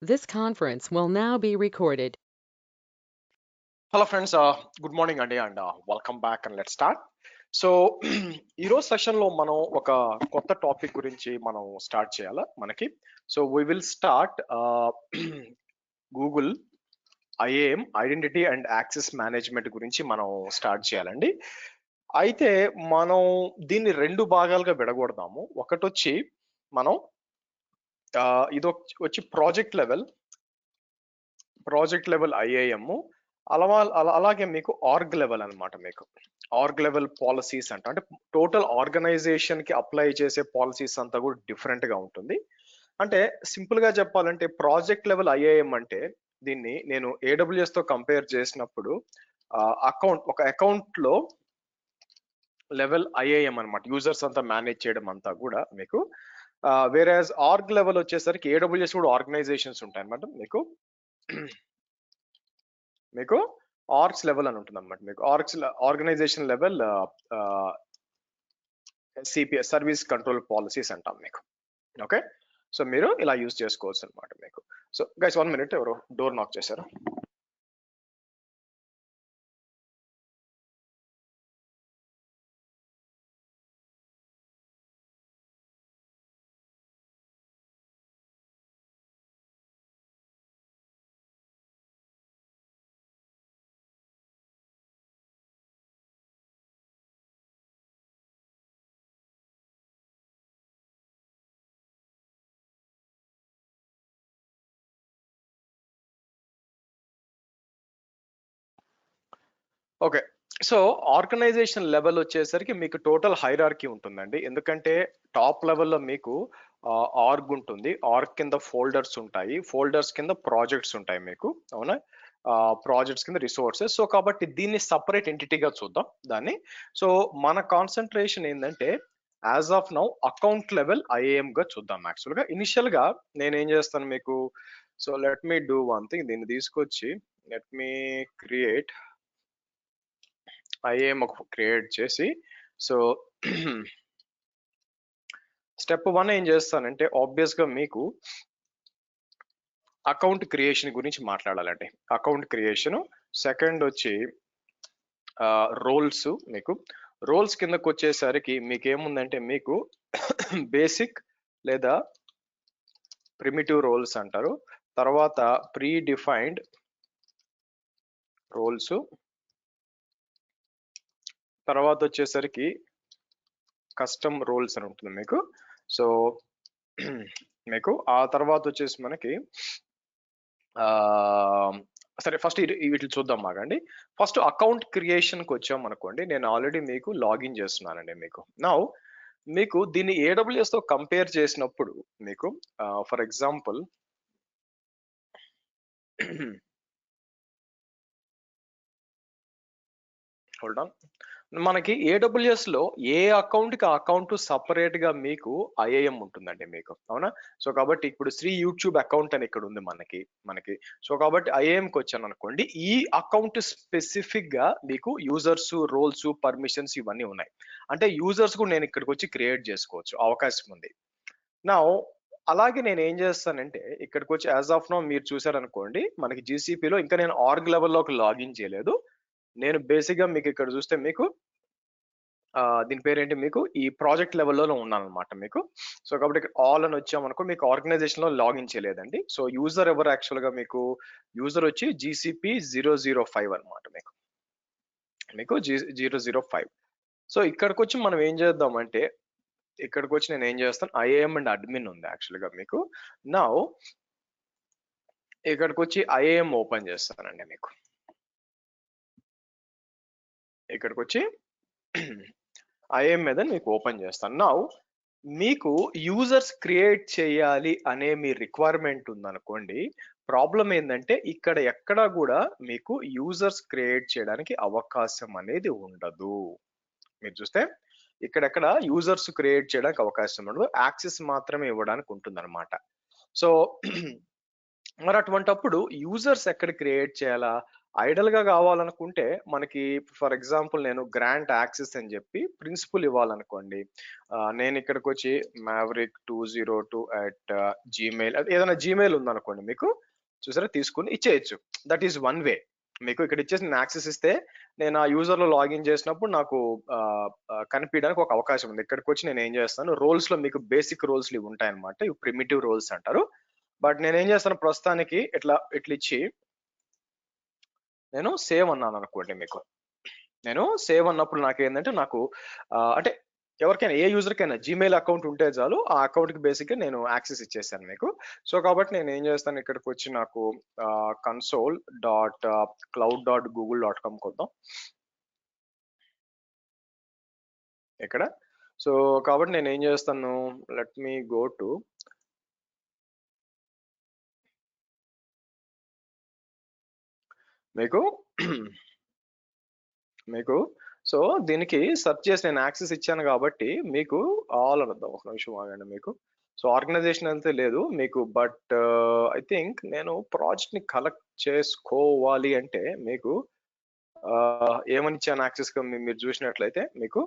This conference will now be recorded. Hello friends, good morning అండి and welcome back and let's start. So ఈరోజు సెషన్లో మనం ఒక కొత్త టాపిక్ గురించి మనం స్టార్ట్ చేయాలా మనకి. So we will start Google IAM identity and access management గురించి మనం స్టార్ట్ చేయాలండి. అయితే మనం దీన్ని రెండు భాగాలుగా విడగొడదాము. ఒకటి వచ్చి మనం ఇది వచ్చి ప్రాజెక్ట్ లెవెల్ ఐఏఎం, అలాగే మీకు ఆర్గ్ లెవెల్ అన్నమాట. మీకు ఆర్గ్ లెవెల్ పాలసీస్ అంటే టోటల్ ఆర్గనైజేషన్ కి అప్లై చేసే పాలసీస్ అంతా కూడా డిఫరెంట్ గా ఉంటుంది. అంటే సింపుల్ గా చెప్పాలంటే ప్రాజెక్ట్ లెవెల్ ఐఏఎం అంటే దీన్ని నేను AWS తో కంపేర్ చేసినప్పుడు ఒక అకౌంట్ లో లెవెల్ ఐఏఎం అన్నమాట. యూజర్స్ అంతా మేనేజ్ చేయడం అంతా కూడా మీకు. వేరేస్ ఆర్గ్ లెవెల్ వచ్చేసరికి AWS కూడా ఆర్గనైజేషన్స్ ఉంటాయి అన్నమాట. మీకు ఆర్గ్స్ లెవెల్ అని ఉంటుంది అనమాట. మీకు organization level CPS service control policies అంటాం మీకు. ఓకే, సో మీరు ఇలా యూజ్ చేసుకోవచ్చు అనమాట మీకు. సో గైస్ 1 minute, ఎవరు డోర్ నాక్ చేశారు? ఓకే, సో ఆర్గనైజేషన్ లెవెల్ వచ్చేసరికి మీకు టోటల్ హైరార్కీ ఉంటుందండి. ఎందుకంటే టాప్ లెవెల్లో మీకు ఆర్గ్ ఉంటుంది, ఆర్గ్ కింద ఫోల్డర్స్ ఉంటాయి, ఫోల్డర్స్ కింద ప్రాజెక్ట్స్ ఉంటాయి మీకు. అవునా, ప్రాజెక్ట్స్ కింద రిసోర్సెస్. సో కాబట్టి దీన్ని సపరేట్ ఎంటిటీగా చూద్దాం దాన్ని. సో మన కాన్సన్ట్రేషన్ ఏంటంటే as of now account level IAM గా చూద్దాం. యాక్చువల్ గా ఇనిషియల్ గా నేను ఏం చేస్తాను మీకు, so let me do one thing. దీన్ని తీసుకొచ్చి let me create IAM create చేసి, సో స్టెప్ 1 ఏం చేస్తానంటే ఆబ్వియస్ గా మీకు అకౌంట్ క్రియేషన్ గురించి మాట్లాడాలండి. Account creation. సెకండ్ వచ్చి రోల్స్. మీకు రోల్స్ కిందకు వచ్చేసరికి మీకు ఏముందంటే మీకు బేసిక్ లేదా ప్రిమిటివ్ రోల్స్ అంటారు, తర్వాత ప్రీ డిఫైన్డ్ రోల్స్, తర్వాత వచ్చేసరికి కస్టమ్ రోల్స్ అని ఉంటుంది మీకు. సో మీకు ఆ తర్వాత వచ్చేసి మనకి సరే ఫస్ట్ వీటిని చూద్దాం మాకండి. ఫస్ట్ అకౌంట్ క్రియేషన్కి వచ్చాం అనుకోండి. నేను ఆల్రెడీ మీకు లాగిన్ చేస్తున్నానండి మీకు. నౌ మీకు దీన్ని AWS తో కంపేర్ చేసినప్పుడు మీకు ఫర్ ఎగ్జాంపుల్ హోల్డ్ ఆన్, మనకి AWS లో ఏ అకౌంట్ కి అకౌంట్ సపరేట్ గా మీకు ఐఏఎం ఉంటుందండి మీకు. అవునా, సో కాబట్టి ఇప్పుడు శ్రీ యూట్యూబ్ అకౌంట్ అని ఇక్కడ ఉంది మనకి. సో కాబట్టి IAM కి వచ్చాను అనుకోండి, ఈ అకౌంట్ స్పెసిఫిక్ గా మీకు యూజర్స్, రోల్స్, పర్మిషన్స్ ఇవన్నీ ఉన్నాయి. అంటే యూజర్స్ కూడా నేను ఇక్కడికి వచ్చి క్రియేట్ చేసుకోవచ్చు, అవకాశం ఉంది. నా అలాగే నేను ఏం చేస్తానంటే ఇక్కడికి వచ్చి యాజ్ ఆఫ్ నో మీరు చూసారనుకోండి, మనకి GCP లో ఇంకా నేను ఆర్గ్ లెవెల్లోకి లాగిన్ చేయలేదు. నేను బేసిక్ గా మీకు ఇక్కడ చూస్తే మీకు దీని పేరేంటి, మీకు ఈ ప్రాజెక్ట్ లెవెల్లో ఉన్నాను అనమాట మీకు. సో కాబట్టి ఇక్కడ ఆల్ అని వచ్చామనుకో మీకు ఆర్గనైజేషన్ లో లాగిన్ చేయలేదండి. సో యూజర్ ఎవరు యాక్చువల్ గా మీకు, యూజర్ వచ్చి GCP 005 అనమాట మీకు 005. సో ఇక్కడికి వచ్చి మనం ఏం చేద్దామంటే ఇక్కడికి వచ్చి నేను ఏం చేస్తాను, ఐఏఎం అండ్ అడ్మిన్ ఉంది యాక్చువల్ గా మీకు. నా ఇక్కడికి వచ్చి ఐఏఎం ఓపెన్ చేస్తానండి మీకు. ఇక్కడికి వచ్చి ఐఏఎం మీద మీకు ఓపెన్ చేస్తాను. నౌ మీకు యూజర్స్ క్రియేట్ చేయాలి అనే మీ రిక్వైర్మెంట్ ఉందనుకోండి, ప్రాబ్లం ఏంటంటే ఇక్కడ ఎక్కడా కూడా మీకు యూజర్స్ క్రియేట్ చేయడానికి అవకాశం అనేది ఉండదు. మీరు చూస్తే ఇక్కడెక్కడ యూజర్స్ క్రియేట్ చేయడానికి అవకాశం ఉండదు, యాక్సెస్ మాత్రమే ఇవ్వడానికి ఉంటుంది అనమాట. సో మరి అటువంటప్పుడు యూజర్స్ ఎక్కడ క్రియేట్ చేయాలా, ఐడల్ గా కావాలనుకుంటే మనకి ఫర్ ఎగ్జాంపుల్ నేను గ్రాంట్ యాక్సెస్ అని చెప్పి ప్రిన్సిపల్ ఇవ్వాలనుకోండి. నేను ఇక్కడికి వచ్చి maverick202@gmail ఏదైనా జీమెయిల్ ఉందనుకోండి మీకు, చూసారా, తీసుకుని ఇచ్చేయచ్చు. That is one way. మీకు ఇక్కడ ఇచ్చేసి నేను యాక్సెస్ ఇస్తే నేను ఆ యూజర్ లో లాగిన్ చేసినప్పుడు నాకు కనిపించడానికి ఒక అవకాశం ఉంది. ఇక్కడికి వచ్చి నేను ఏం చేస్తాను, రోల్స్ లో మీకు బేసిక్ రోల్స్ ఇవి ఉంటాయి అనమాట. ఇవి ప్రిమిటివ్ రోల్స్ అంటారు. బట్ నేను ఏం చేస్తాను, ప్రస్తుతానికి ఇట్లా ఇచ్చి నేను సేవ్ అన్నాను అనుకోండి. మీకు నేను సేవ్ అన్నప్పుడు నాకేంటంటే నాకు అంటే ఎవరికైనా ఏ యూజర్కైనా జీమెయిల్ అకౌంట్ ఉంటే చాలు, ఆ అకౌంట్ కి బేసిక్గా నేను యాక్సెస్ ఇచ్చేసాను మీకు. సో కాబట్టి నేను ఏం చేస్తాను, ఇక్కడికి వచ్చి నాకు console.cloud.google.com కొద్దాం ఇక్కడ. సో కాబట్టి నేను ఏం చేస్తాను, లెట్ మీ గో టు మీకు సో దీనికి సెర్చ్ చేసి నేను యాక్సెస్ ఇచ్చాను కాబట్టి మీకు ఆల్ అనొద్దాం, ఒక నిమిషం ఆగండి. మీకు సో ఆర్గనైజేషన్ అయితే లేదు మీకు, బట్ ఐ థింక్ నేను ప్రాజెక్ట్ ని కలెక్ట్ చేసుకోవాలి అంటే మీకు ఏమని ఇచ్చాను యాక్సెస్ మీరు చూసినట్లయితే మీకు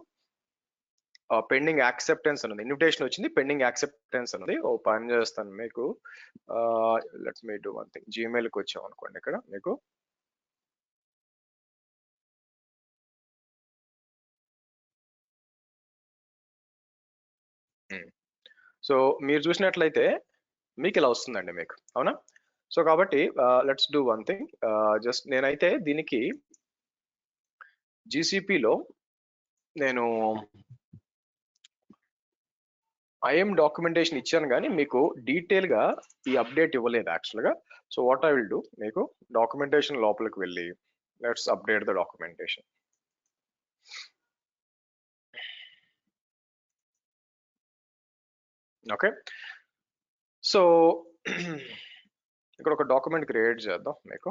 పెండింగ్ యాక్సెప్టెన్స్ అన్నది, ఇన్విటేషన్ వచ్చింది, పెండింగ్ యాక్సెప్టెన్స్ అన్నది. ఓ పని చేస్తాను మీకు, let me do one thing. జీమెయిల్కి వచ్చాం అనుకోండి ఇక్కడ మీకు. సో మీరు చూసినట్లయితే మీకు ఇలా వస్తుందండి మీకు, అవునా? సో కాబట్టి let's do one thing. Just నేనైతే దీనికి జీసీపీలో నేను ఐఎం డాక్యుమెంటేషన్ ఇచ్చాను, కానీ మీకు డీటెయిల్ గా ఈ అప్డేట్ ఇవ్వలేదు యాక్చువల్గా. So what I will do, మీకు డాక్యుమెంటేషన్ లోపలికి వెళ్ళి let's update the documentation. Okay, so ఇక్కడ ఒక డాక్యుమెంట్ క్రియేట్ చేద్దాం మీకు.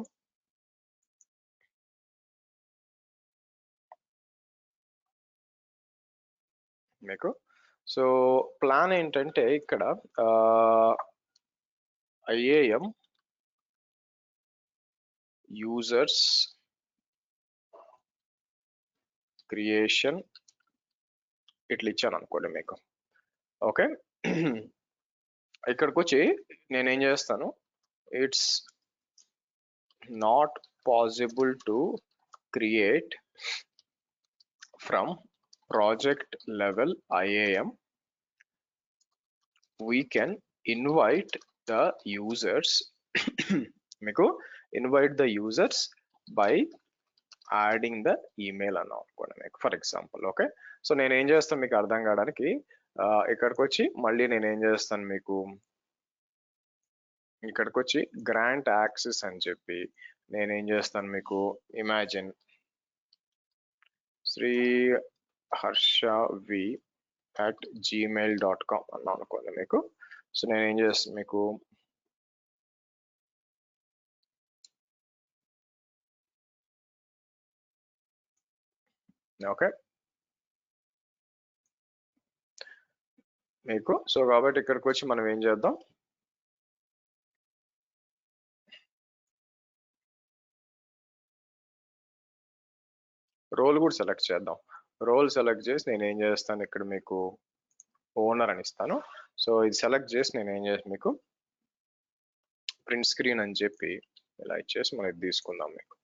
సో ప్లాన్ ఏంటంటే ఇక్కడ IAM యూజర్స్ క్రియేషన్ ఇట్లా ఇచ్చాను అనుకోండి మీకు. ఓకే, ఇక్కడికి వచ్చి నేనేం చేస్తాను, it's not possible to create from project level IAM. we can invite the users మీకు invite the users by adding the email అన్నాం అనుకోండి మీకు, ఫర్ ఎగ్జాంపుల్. ఓకే, సో నేను ఏం చేస్తాను మీకు అర్థం కావడానికి, ఇక్కడికి వచ్చి మళ్ళీ నేను ఏం చేస్తాను మీకు, ఇక్కడికి వచ్చి గ్రాంట్ యాక్సెస్ అని చెప్పి నేనేం చేస్తాను మీకు, ఇమాజిన్ sriharshav@gmail.com అన్నాం అనుకోండి మీకు. సో నేను ఏం చేస్తాను మీకు, ఓకే మీకు. సో కాబట్టి ఇక్కడికి వచ్చి మనం ఏం చేద్దాం, రోల్ కూడా సెలెక్ట్ చేద్దాం. రోల్ సెలెక్ట్ చేసి నేను ఏం చేస్తాను ఇక్కడ మీకు ఓనర్ అని ఇస్తాను. సో ఇది సెలెక్ట్ చేసి నేను ఏం చేసి మీకు ప్రింట్ స్క్రీన్ అని చెప్పి ఇలా ఇచ్చేసి మనం ఇది తీసుకుందాం మీకు.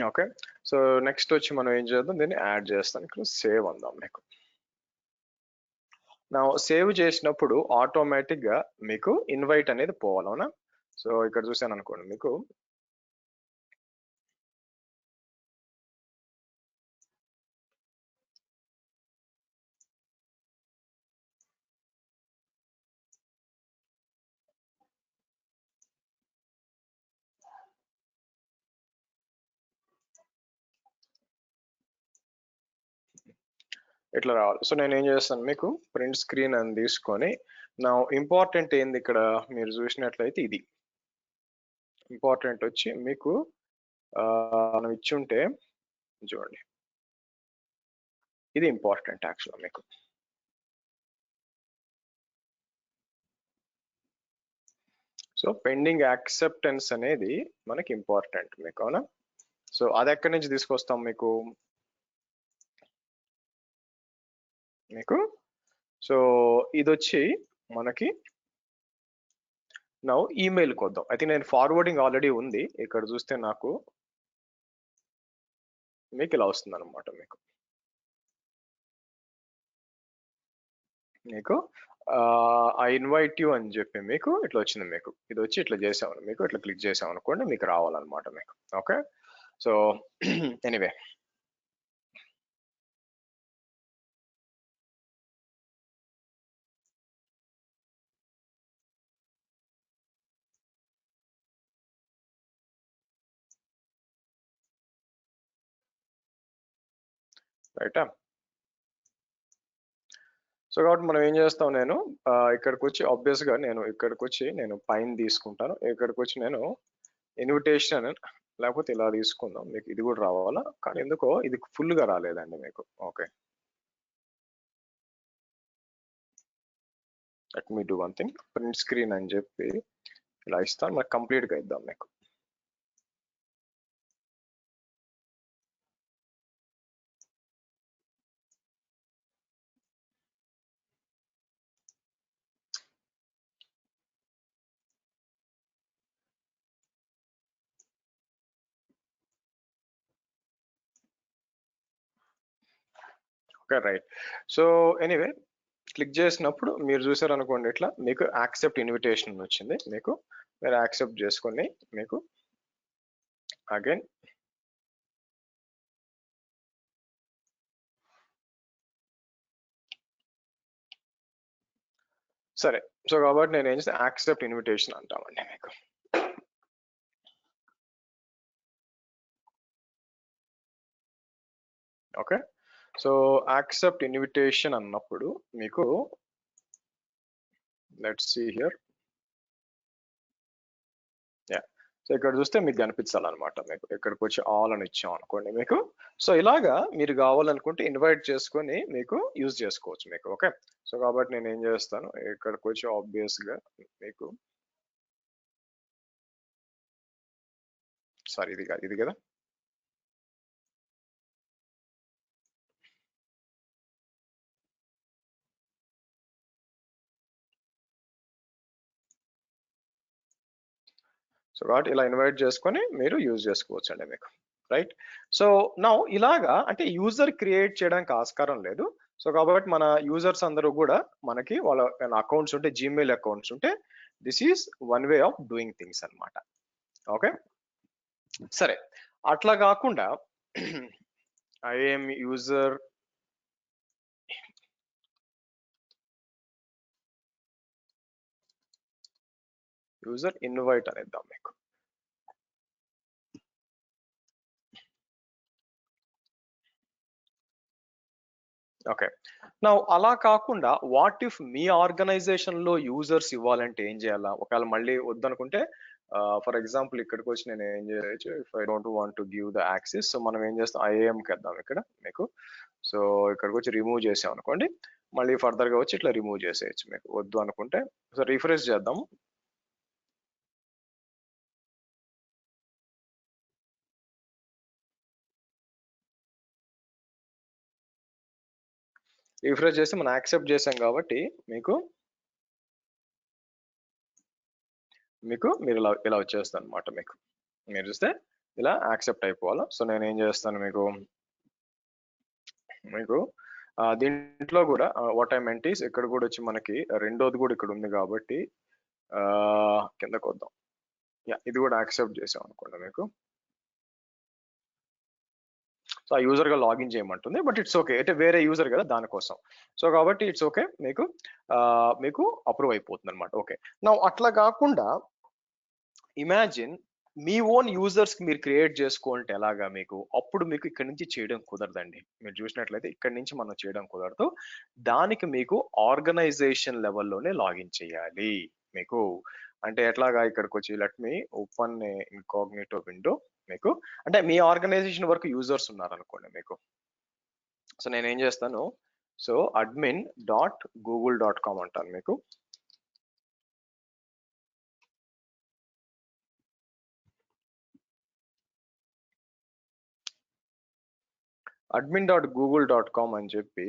ఓకే, సో నెక్స్ట్ వచ్చి మనం ఏం చేద్దాం, దీన్ని యాడ్ చేస్తాం. ఇక్కడ సేవ్ అందాం మీకు. నా సేవ్ చేసినప్పుడు ఆటోమేటిక్ గా మీకు ఇన్వైట్ అనేది పోవాలి, అవునా? సో ఇక్కడ చూసాను అనుకోండి మీకు, ఇట్లా రావాలి. సో నేను ఏం చేస్తాను మీకు ప్రింట్ స్క్రీన్ అని తీసుకొని, నా ఇంపార్టెంట్ ఏంది ఇక్కడ మీరు చూసినట్లయితే ఇది ఇంపార్టెంట్ వచ్చి మీకు మనం ఇచ్చుంటే చూడండి, ఇది ఇంపార్టెంట్ యాక్చువల్గా మీకు. సో పెండింగ్ యాక్సెప్టెన్స్ అనేది మనకి ఇంపార్టెంట్ మీకు, అవునా? సో అది ఎక్కడి నుంచి తీసుకొస్తాం మీకు సో ఇది వచ్చి మనకి నా ఈమెయిల్కి వద్దాం. అయితే నేను ఫార్వర్డింగ్ ఆల్రెడీ ఉంది. ఇక్కడ చూస్తే నాకు మీకు ఇలా వస్తుంది అనమాట. మీకు ఐ ఇన్వైట్ యూ అని చెప్పి మీకు ఇట్లా వచ్చింది. మీకు ఇది వచ్చి ఇట్లా చేసామని మీకు ఇట్లా క్లిక్ చేసాం అనుకోండి, మీకు రావాలన్నమాట మీకు. ఓకే, సో ఎనీవే రైటా. సో కాబట్టి మనం ఏం చేస్తాం, నేను ఇక్కడికి వచ్చి ఆబ్వియస్ గా నేను ఇక్కడికి వచ్చి నేను పైన తీసుకుంటాను. ఇక్కడికి వచ్చి నేను ఇన్విటేషన్ లేకపోతే ఇలా తీసుకుందాం, మీకు ఇది కూడా రావాలా, కానీ ఎందుకో ఇది ఫుల్ గా రాలేదండి మీకు. Okay, let me do one thing, print screen అని చెప్పి ఇలా ఇస్తాను, మనకు కంప్లీట్ గా ఇద్దాం మీకు. Okay right. So anyway click చేసినప్పుడు మీరు చూసారు అనుకోండి, ఇట్లా మీకు యాక్సెప్ట్ ఇన్విటేషన్ వచ్చింది. మీకు మీరు యాక్సెప్ట్ చేసుకొని మీకు అగైన్ సరే. సో కాబట్టి నేను ఏం చేస్తే యాక్సెప్ట్ ఇన్విటేషన్ అంటామండి మీకు. ఓకే, సో యాక్సెప్ట్ ఇన్విటేషన్ అన్నప్పుడు మీకు let's see here, yeah. So ఇక్కడ చూస్తే మీకు కనిపించాలన్నమాట. మీకు ఇక్కడికి వచ్చి ఆల్ అని ఇచ్చాం అనుకోండి మీకు. సో ఇలాగా మీరు కావాలనుకుంటే ఇన్వైట్ చేసుకొని మీకు యూజ్ చేసుకోవచ్చు మీకు. ఓకే, సో కాబట్టి నేను ఏం చేస్తాను, ఇక్కడికి వచ్చి ఆబ్వియస్ గా మీకు సారీ ఇది కాదు, ఇది కదా. సో కాబట్టి ఇలా ఇన్వైట్ చేసుకొని మీరు యూజ్ చేసుకోవచ్చు అండి మీకు. రైట్. సో నౌ ఇలాగా అంటే యూజర్ క్రియేట్ చేయడానికి ఆస్కారం లేదు. సో కాబట్టి మన యూజర్స్ అందరూ కూడా మనకి వాళ్ళ అకౌంట్స్ ఉంటే, జీమెయిల్ అకౌంట్స్ ఉంటే, this is one way of doing things అన్నమాట. ఓకే, సరే. అట్లా కాకుండా ఐఎమ్ యూజర్ ఇన్వైట్ అనేద్దాం మీకు. ఓకే, నా అలా కాకుండా వాట్ ఇఫ్ మీ ఆర్గనైజేషన్ లో యూజర్స్ ఇవ్వాలంటే ఏం చేయాలా? ఒకవేళ మళ్ళీ వద్దనుకుంటే ఫర్ ఎగ్జాంపుల్ ఇక్కడికి వచ్చి నేను ఏం చేయొచ్చు, if I don't want to give the access, so మనం ఏం చేస్తాం, ఐఏఎం కి ఇక్కడ మీకు. సో ఇక్కడికి వచ్చి రిమూవ్ చేసాం అనుకోండి, మళ్ళీ ఫర్దర్ గా వచ్చి ఇట్లా రిమూవ్ చేసేయచ్చు మీకు వద్దు అనుకుంటే. సో రిఫ్రెష్ చేద్దాం. రిఫ్రెష్ చేస్తే మనం యాక్సెప్ట్ చేసాం కాబట్టి మీకు మీరు ఇలా వచ్చేస్తాను అనమాట మీకు. మీరు చూస్తే ఇలా యాక్సెప్ట్ అయిపోవాలా. సో నేను ఏం చేస్తాను మీకు దీంట్లో కూడా వాట్ ఐ మెంట్ ఈస్ ఇక్కడ కూడా వచ్చి మనకి రెండోది కూడా ఇక్కడ ఉంది కాబట్టి కిందకు వద్దాం. ఇది కూడా యాక్సెప్ట్ చేసాం అనుకోండి మీకు. సో ఆ యూజర్ గా లాగిన్ చేయమంటుంది, బట్ ఇట్స్ ఓకే, అంటే వేరే యూజర్ కదా దానికోసం. సో కాబట్టి ఇట్స్ ఓకే, మీకు అప్రూవ్ అయిపోతుంది అనమాట. ఓకే, నా అట్లా కాకుండా ఇమాజిన్ మీ ఓన్ యూజర్స్ మీరు క్రియేట్ చేసుకోవాలంటే ఎలాగా మీకు అప్పుడు మీకు ఇక్కడ నుంచి చేయడం కుదరదండి. మీరు చూసినట్లయితే ఇక్కడ నుంచి మనం చేయడం కుదరదు. దానికి మీకు ఆర్గనైజేషన్ లెవెల్లోనే లాగిన్ చేయాలి మీకు. అంటే ఎట్లాగా ఇక్కడికి వచ్చి let me open incognito window మీకు. అంటే మీ ఆర్గనైజేషన్ వరకు యూజర్స్ ఉన్నారనుకోండి మీకు. సో నేనేం చేస్తాను, సో admin.google.com అంటాను మీకు. admin.google.com అని చెప్పి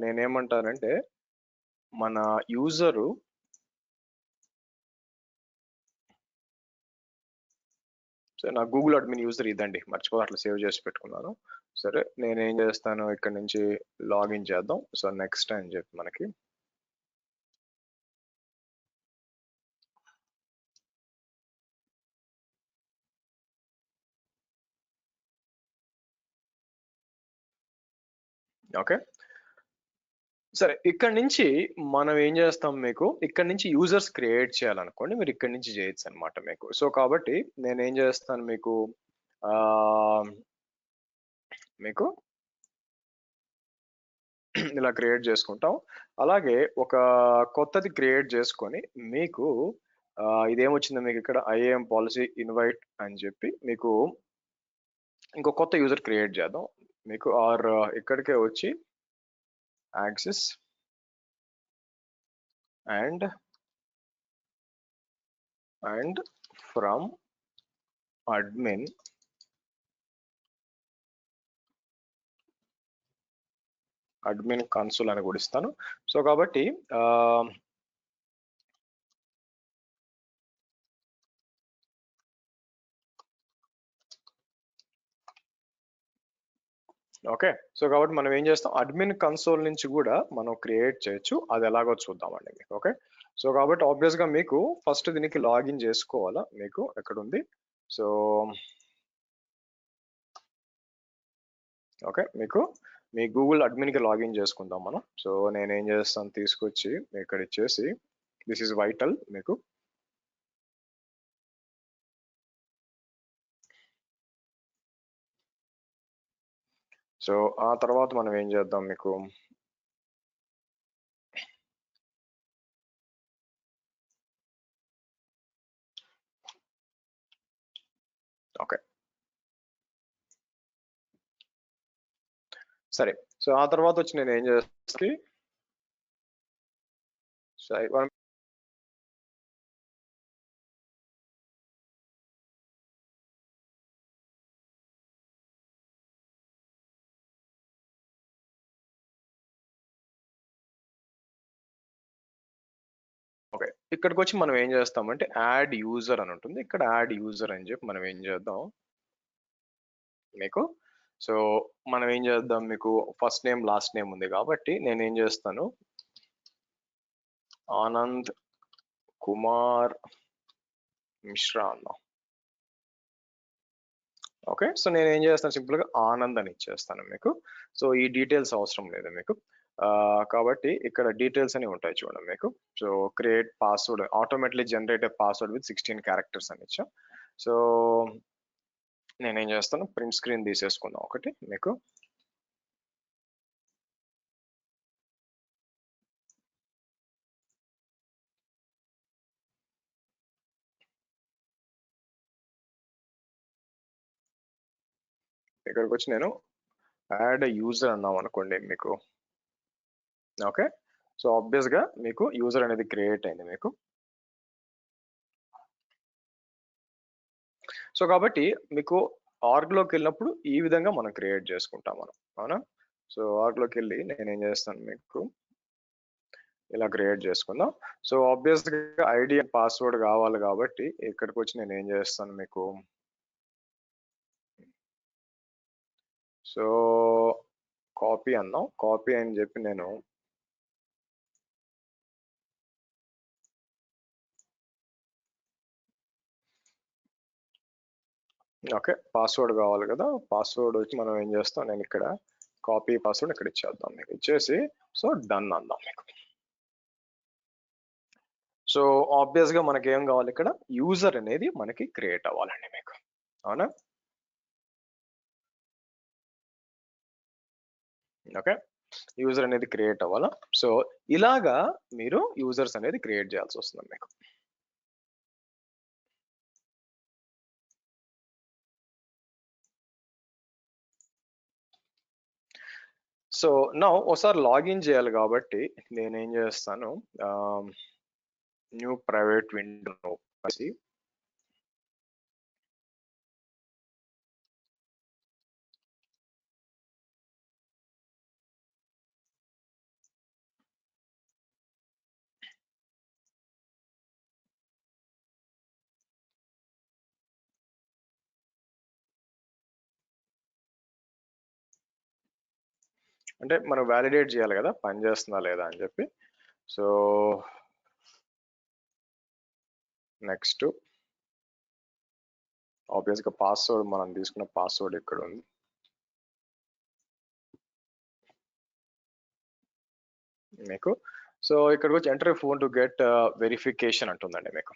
నేనేమంటానంటే మన యూజరు సో నా గూగుల్ అడ్మిన్ యూజర్ ఇదండి, మర్చిపోయి అట్లా సేవ్ చేసి పెట్టుకున్నాను. సరే నేనేం చేస్తాను, ఇక్కడ నుంచి లాగిన్ చేద్దాం. సో నెక్స్ట్ అని చెప్పి మనకి ఓకే. సరే ఇక్కడ నుంచి మనం ఏం చేస్తాం, మీకు ఇక్కడ నుంచి యూజర్స్ క్రియేట్ చేయాలనుకోండి మీరు ఇక్కడ నుంచి చేయొచ్చు అనమాట మీకు. సో కాబట్టి నేనేం చేస్తాను మీకు మీకు ఇలా క్రియేట్ చేసుకుంటాం. అలాగే ఒక కొత్తది క్రియేట్ చేసుకొని మీకు ఇదేమొచ్చిందో మీకు ఇక్కడ ఐఏఎం పాలసీ ఇన్వైట్ అని చెప్పి మీకు ఇంకో కొత్త యూజర్ క్రియేట్ చేద్దాం మీకు. ఆర్ ఇక్కడికే వచ్చి access and from admin console అని కూడా ఇస్తాను. సో కాబట్టి ఓకే. సో కాబట్టి మనం ఏం చేస్తాం, అడ్మిన్ కన్సోల్ నుంచి కూడా మనం క్రియేట్ చేయొచ్చు. అది ఎలాగో చూద్దామండి మీకు. ఓకే. సో కాబట్టి ఆబ్వియస్ గా మీకు ఫస్ట్ దీనికి లాగిన్ చేసుకోవాలా మీకు. ఎక్కడ ఉంది, సో ఓకే మీకు మీ గూగుల్ అడ్మిన్ కి లాగిన్ చేసుకుందాం మనం. సో నేనేం చేస్తాను, తీసుకొచ్చి ఇక్కడ ఇచ్చేసి దిస్ ఇస్ వైటల్ మీకు. సో ఆ తర్వాత మనం ఏం చేద్దాం మీకు, ఓకే సరే. సో ఆ తర్వాత వచ్చి నేను ఏం చేస్తాను, ఓకే ఇక్కడికి వచ్చి మనం ఏం చేస్తామంటే యాడ్ యూజర్ అని ఉంటుంది. ఇక్కడ యాడ్ యూజర్ అని చెప్పి మనం ఏం చేద్దాం మీకు. సో మనం ఏం చేద్దాం మీకు, ఫస్ట్ నేమ్ లాస్ట్ నేమ్ ఉంది కాబట్టి నేను ఏం చేస్తాను, ఆనంద్ కుమార్ మిశ్రా అన్నా. ఓకే. సో నేను ఏం చేస్తాను, సింపుల్ గా ఆనంద్ అని ఇచ్చేస్తాను మీకు. సో ఈ డీటెయిల్స్ అవసరం లేదు మీకు. కాబట్టి ఇక్కడ డీటెయిల్స్ అని ఉంటాయి చూడండి మీకు. So create password, automatically generated password with 16 characters అని ఇచ్చాం. సో నేనేం చేస్తాను, ప్రింట్ స్క్రీన్ తీసేసుకుందాం ఒకటి మీకు. ఇక్కడికి వచ్చి నేను యాడ్ యూజర్ అన్నాం అనుకోండి మీకు. ఓకే. సో ఆబ్వియస్ గా మీకు యూజర్ అనేది క్రియేట్ అయింది మీకు. సో కాబట్టి మీకు ఆర్గ్లోకి వెళ్ళినప్పుడు ఈ విధంగా మనం క్రియేట్ చేసుకుంటాం మనం, అవునా. సో ఆర్గ్లోకి వెళ్ళి నేనేం చేస్తాను మీకు, ఇలా క్రియేట్ చేసుకుందాం. సో ఆబ్వియస్ గా ఐడి అండ్ పాస్వర్డ్ కావాలి కాబట్టి ఇక్కడికి వచ్చి నేను ఏం చేస్తాను మీకు, సో కాపీ అన్నాం. కాపీ అని చెప్పి నేను ఓకే పాస్వర్డ్ కావాలి కదా, పాస్వర్డ్ వచ్చి మనం ఏం చేస్తాం, నేను ఇక్కడ కాపీ పాస్వర్డ్ ఇక్కడ ఇచ్చేద్దాం మీకు. ఇచ్చేసి సో డన్ అందాం మీకు. సో ఆబ్వియస్ గా మనకి ఏం కావాలి, ఇక్కడ యూజర్ అనేది మనకి క్రియేట్ అవ్వాలండి మీకు. అవునా? ఓకే, యూజర్ అనేది క్రియేట్ అవ్వాలా. సో ఇలాగా మీరు యూజర్స్ అనేది క్రియేట్ చేయాల్సి వస్తుంది మీకు. సో నా ఒకసారి లాగిన్ చేయాలి కాబట్టి నేనేం చేస్తాను, న్యూ ప్రైవేట్ విండో అంటే మనం వ్యాలిడేట్ చేయాలి కదా పని చేస్తుందా లేదా అని చెప్పి. సో నెక్స్ట్ ఆబ్వియస్ గా పాస్వర్డ్, మనం తీసుకున్న పాస్వర్డ్ ఇక్కడ ఉంది. మీకు సో ఇక్కడికి వచ్చి enter phone to get verification అంటుందండి మీకు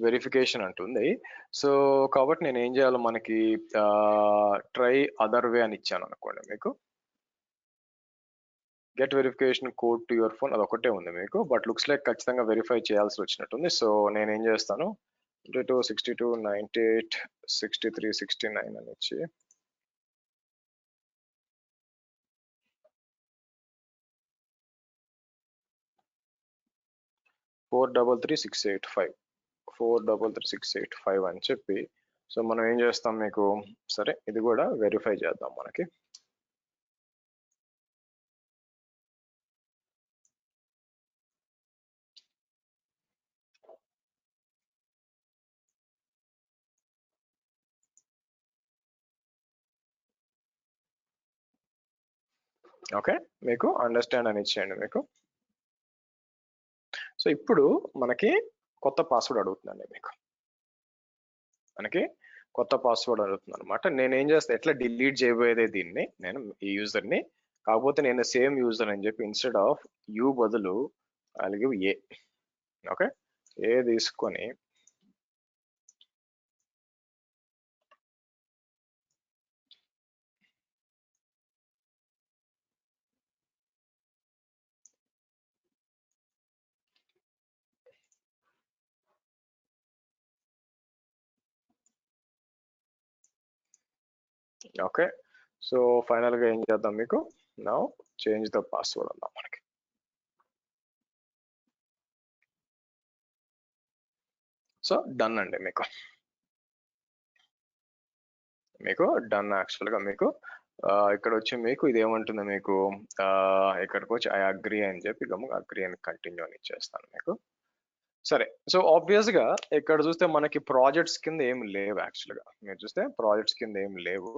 వెరిఫికేషన్ అంటుంది. సో కాబట్టి నేను ఏం చేయాలి, మనకి ట్రై అదర్ వే అని ఇచ్చాను అనుకోండి, మీకు get verification code to your phone అదొకటే ఉంది మీకు, బట్ లుక్స్ లైక్ ఖచ్చితంగా వెరిఫై చేయాల్సి వచ్చినట్టుంది. సో నేను ఏం చేస్తాను, 22 62 98 63 69 అని ఇచ్చి ఫోర్ 433 685 అని చెప్పి, సో మనం ఏం చేస్తాం మీకు, సరే ఇది కూడా వెరిఫై చేద్దాం మనకి. ఓకే, మీకు అండర్స్టాండ్ అని ఇచ్చేయండి మీకు. సో ఇప్పుడు మనకి కొత్త పాస్వర్డ్ అడుగుతుందండి మీకు, మనకి కొత్త పాస్వర్డ్ అడుగుతుంది అనమాట. నేను ఏం చేస్తాను, ఎట్లా డిలీట్ చేయబోయేదే దీన్ని, నేను ఈ యూజర్ని, కాకపోతే నేను సేమ్ యూజర్ అని చెప్పి ఇన్స్టెడ్ ఆఫ్ యూ బదులు అలాగే ఏ, ఓకే ఏ తీసుకొని ఓకే. సో ఫైనల్ గా ఏం చేద్దాం మీకు, నౌ చేంజ్ ద పాస్వర్డ్ అన్నాం మనకి. సో డన్ అండి మీకు డన్. యాక్చువల్ గా మీకు ఇక్కడ వచ్చి మీకు ఇది ఏమంటుంది మీకు, ఇక్కడికి వచ్చి ఐ అగ్రీ అని చెప్పి అగ్రీ అని కంటిన్యూ అని ఇచ్చేస్తాను మీకు. సరే, సో ఆబ్వియస్ గా ఇక్కడ చూస్తే మనకి ప్రాజెక్ట్స్ కింద ఏమి లేవు, యాక్చువల్ గా మీరు చూస్తే ప్రాజెక్ట్స్ కింద ఏమి లేవు.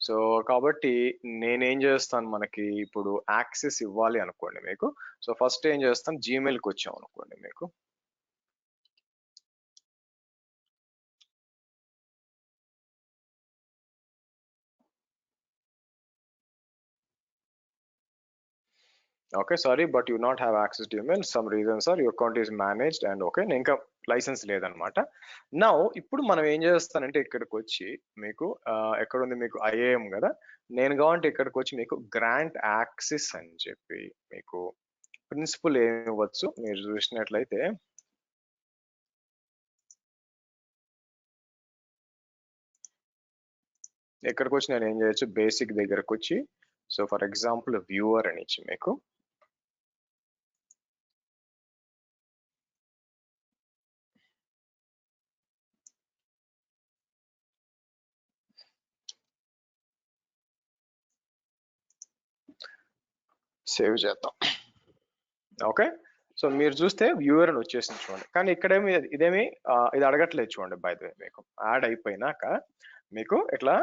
సో కాబట్టి నేనేం చేస్తాను, మనకి ఇప్పుడు యాక్సెస్ ఇవ్వాలి అనుకోండి మీకు. సో ఫస్ట్ ఏం చేస్తాను, జీమెయిల్కి వచ్చాం అనుకోండి మీకు. Okay sorry but you not have access to email, some reasons or your account is managed and okay, నేను ఇంకా లైసెన్స్ లేదనమాట. నౌ ఇప్పుడు మనం ఏం చేస్తానంటే ఇక్కడికి వచ్చి మీకు ఎక్కడ ఉంది మీకు ఐఏఎం కదా, నేను కావాలంటే ఇక్కడికి వచ్చి మీకు గ్రాంట్ యాక్సెస్ అని చెప్పి మీకు ప్రిన్సిపల్ ఏమి ఇవ్వచ్చు, మీరు చూసినట్లయితే ఇక్కడికి వచ్చి నేను ఏం చేయొచ్చు, బేసిక్ దగ్గరకు వచ్చి సో ఫర్ ఎగ్జాంపుల్ వ్యూవర్ అని ఇచ్చి మీకు సేవ్ చేద్దాం. ఓకే, సో మీరు చూస్తే వ్యూవర్ అని వచ్చేసింది చూడండి, కానీ ఇక్కడేమి ఇదేమి ఇది అడగట్లేదు చూడండి. బై ద వే మీకు యాడ్ అయిపోయినాక మీకు ఇట్లా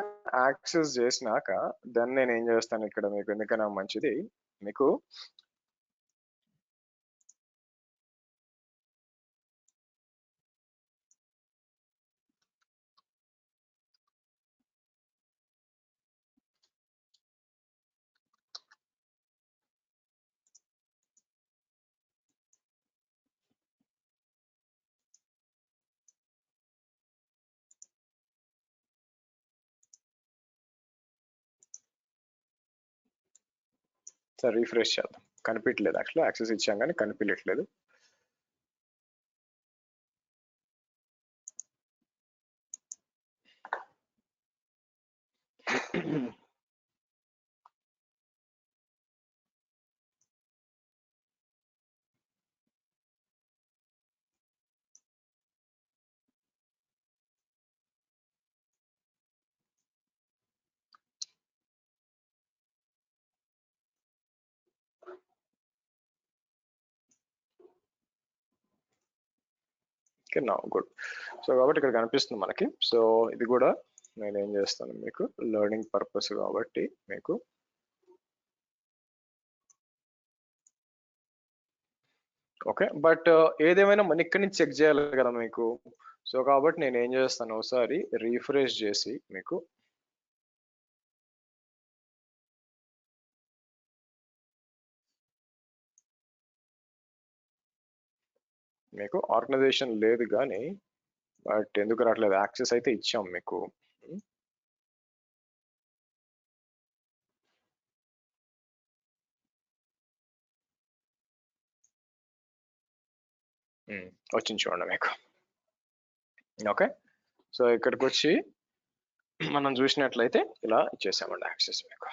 యాక్సెస్ చేసినాక దాన్ని నేను ఏం చేస్తాను ఇక్కడ మీకు, ఎందుకైనా మంచిది మీకు సరే రీఫ్రెష్ చేద్దాం. కనిపించలేదు, యాక్చువల్లీ యాక్సెస్ ఇచ్చాం కానీ కనిపించట్లేదు. ఓకే, నా గుడ్. సో కాబట్టి ఇక్కడ కనిపిస్తుంది మనకి. సో ఇది కూడా నేను ఏం చేస్తాను, మీకు లెర్నింగ్ పర్పస్ కాబట్టి మీకు ఓకే. బట్ ఏదేమైనా మన ఇక్కడి నుంచి చెక్ చేయాలి కదా మీకు. సో కాబట్టి నేను ఏం చేస్తాను, ఒకసారి రీఫ్రెష్ చేసి మీకు ఆర్గనైజేషన్ లేదు కానీ బట్ ఎందుకు రావట్లేదు, యాక్సెస్ అయితే ఇచ్చాం మీకు. వచ్చింది చూడండి మీకు. ఓకే, సో ఇక్కడికి వచ్చి మనం చూసినట్లయితే ఇలా ఇచ్చేసామండి యాక్సెస్ మీకు.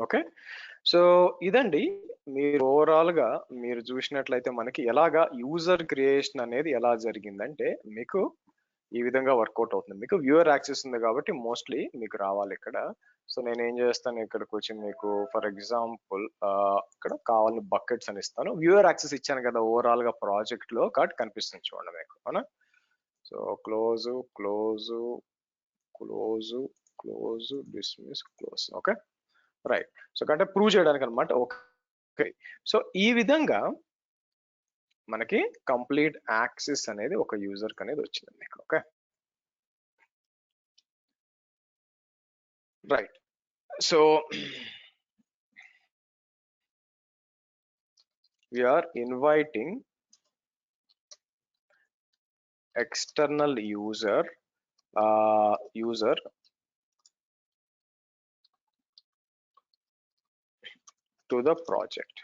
ఓకే, సో ఇదండి మీరు ఓవరాల్ గా మీరు చూసినట్లయితే మనకి ఎలాగా యూజర్ క్రియేషన్ అనేది ఎలా జరిగిందంటే మీకు ఈ విధంగా వర్కౌట్ అవుతుంది. మీకు వ్యూవర్ యాక్సెస్ ఉంది కాబట్టి మోస్ట్లీ మీకు రావాలి ఇక్కడ. సో నేను ఏం చేస్తాను, ఇక్కడికి వచ్చి మీకు ఫర్ ఎగ్జాంపుల్ ఇక్కడ కావాలని బకెట్స్ అని ఇస్తాను. వ్యూవర్ యాక్సెస్ ఇచ్చాను కదా ఓవరాల్ గా ప్రాజెక్ట్ లో, కాబట్టి కనిపిస్తుంది చూడండి మీకు, అవునా. So close close close close dismiss close. Okay right. So అంటే ప్రూవ్ చేయడానికి అనమాట. ఓకే, సో ఈ విధంగా మనకి కంప్లీట్ యాక్సెస్ అనేది ఒక యూజర్ అనేది వచ్చింది మీకు. Okay right. So we are inviting external user to the project.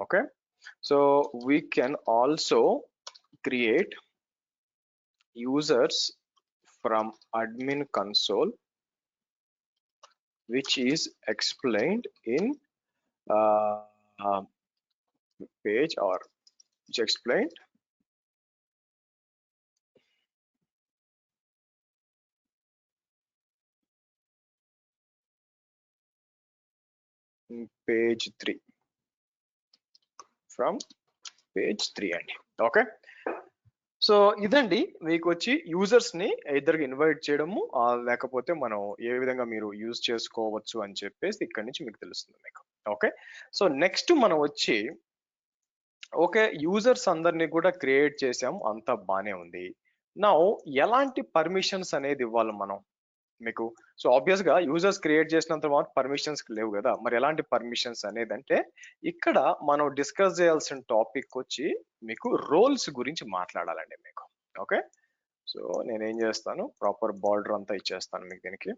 Okay, so we can also create users from admin console, which is explained in page or which explained in page 3 from page 3 అండి. Okay, so ఇదండి మీకు వచ్చి users ని ఇద్దరికి invite చేయడము లేకపోతే మనం ఏ విధంగా మీరు యూజ్ చేసుకోవచ్చు అని చెప్పేసి ఇక్కడ నుంచి మీకు తెలుస్తుంది మీకు. ఓకే, సో నెక్స్ట్ మనం వచ్చి ఓకే యూజర్స్ అందరినీ కూడా క్రియేట్ చేసాం, అంతా బానే ఉంది. నౌ ఎలాంటి పర్మిషన్స్ అనేది ఇవ్వాలి మనం మీకు. సో ఆబ్వియస్ గా యూజర్స్ క్రియేట్ చేసినంత మాత్రం పర్మిషన్స్ లేవు కదా, మరి ఎలాంటి పర్మిషన్స్ అనేది అంటే ఇక్కడ మనం డిస్కస్ చేయాల్సిన టాపిక్ వచ్చి మీకు రోల్స్ గురించి మాట్లాడాలండి మీకు. ఓకే, సో నేనేం చేస్తాను, ప్రాపర్ బార్డర్ అంతా ఇచ్చేస్తాను మీకు దీనికి.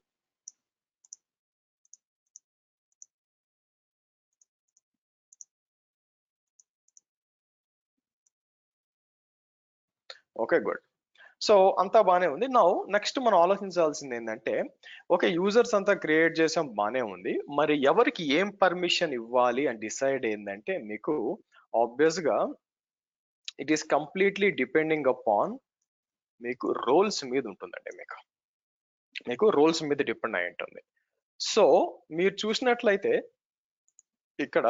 Okay good. సో అంతా బానే ఉంది. నౌ నెక్స్ట్ మనం ఆలోచించాల్సింది ఏంటంటే ఓకే యూజర్స్ అంతా క్రియేట్ చేసాం, బానే ఉంది, మరి ఎవరికి ఏం పర్మిషన్ ఇవ్వాలి అని డిసైడ్ ఏంటంటే మీకు ఆబ్వియస్ గా it is completely depending upon మీకు రోల్స్ మీద ఉంటుందండి. మీకు రోల్స్ మీద డిపెండ్ అయి ఉంటుంది. సో మీరు చూసినట్లయితే ఇక్కడ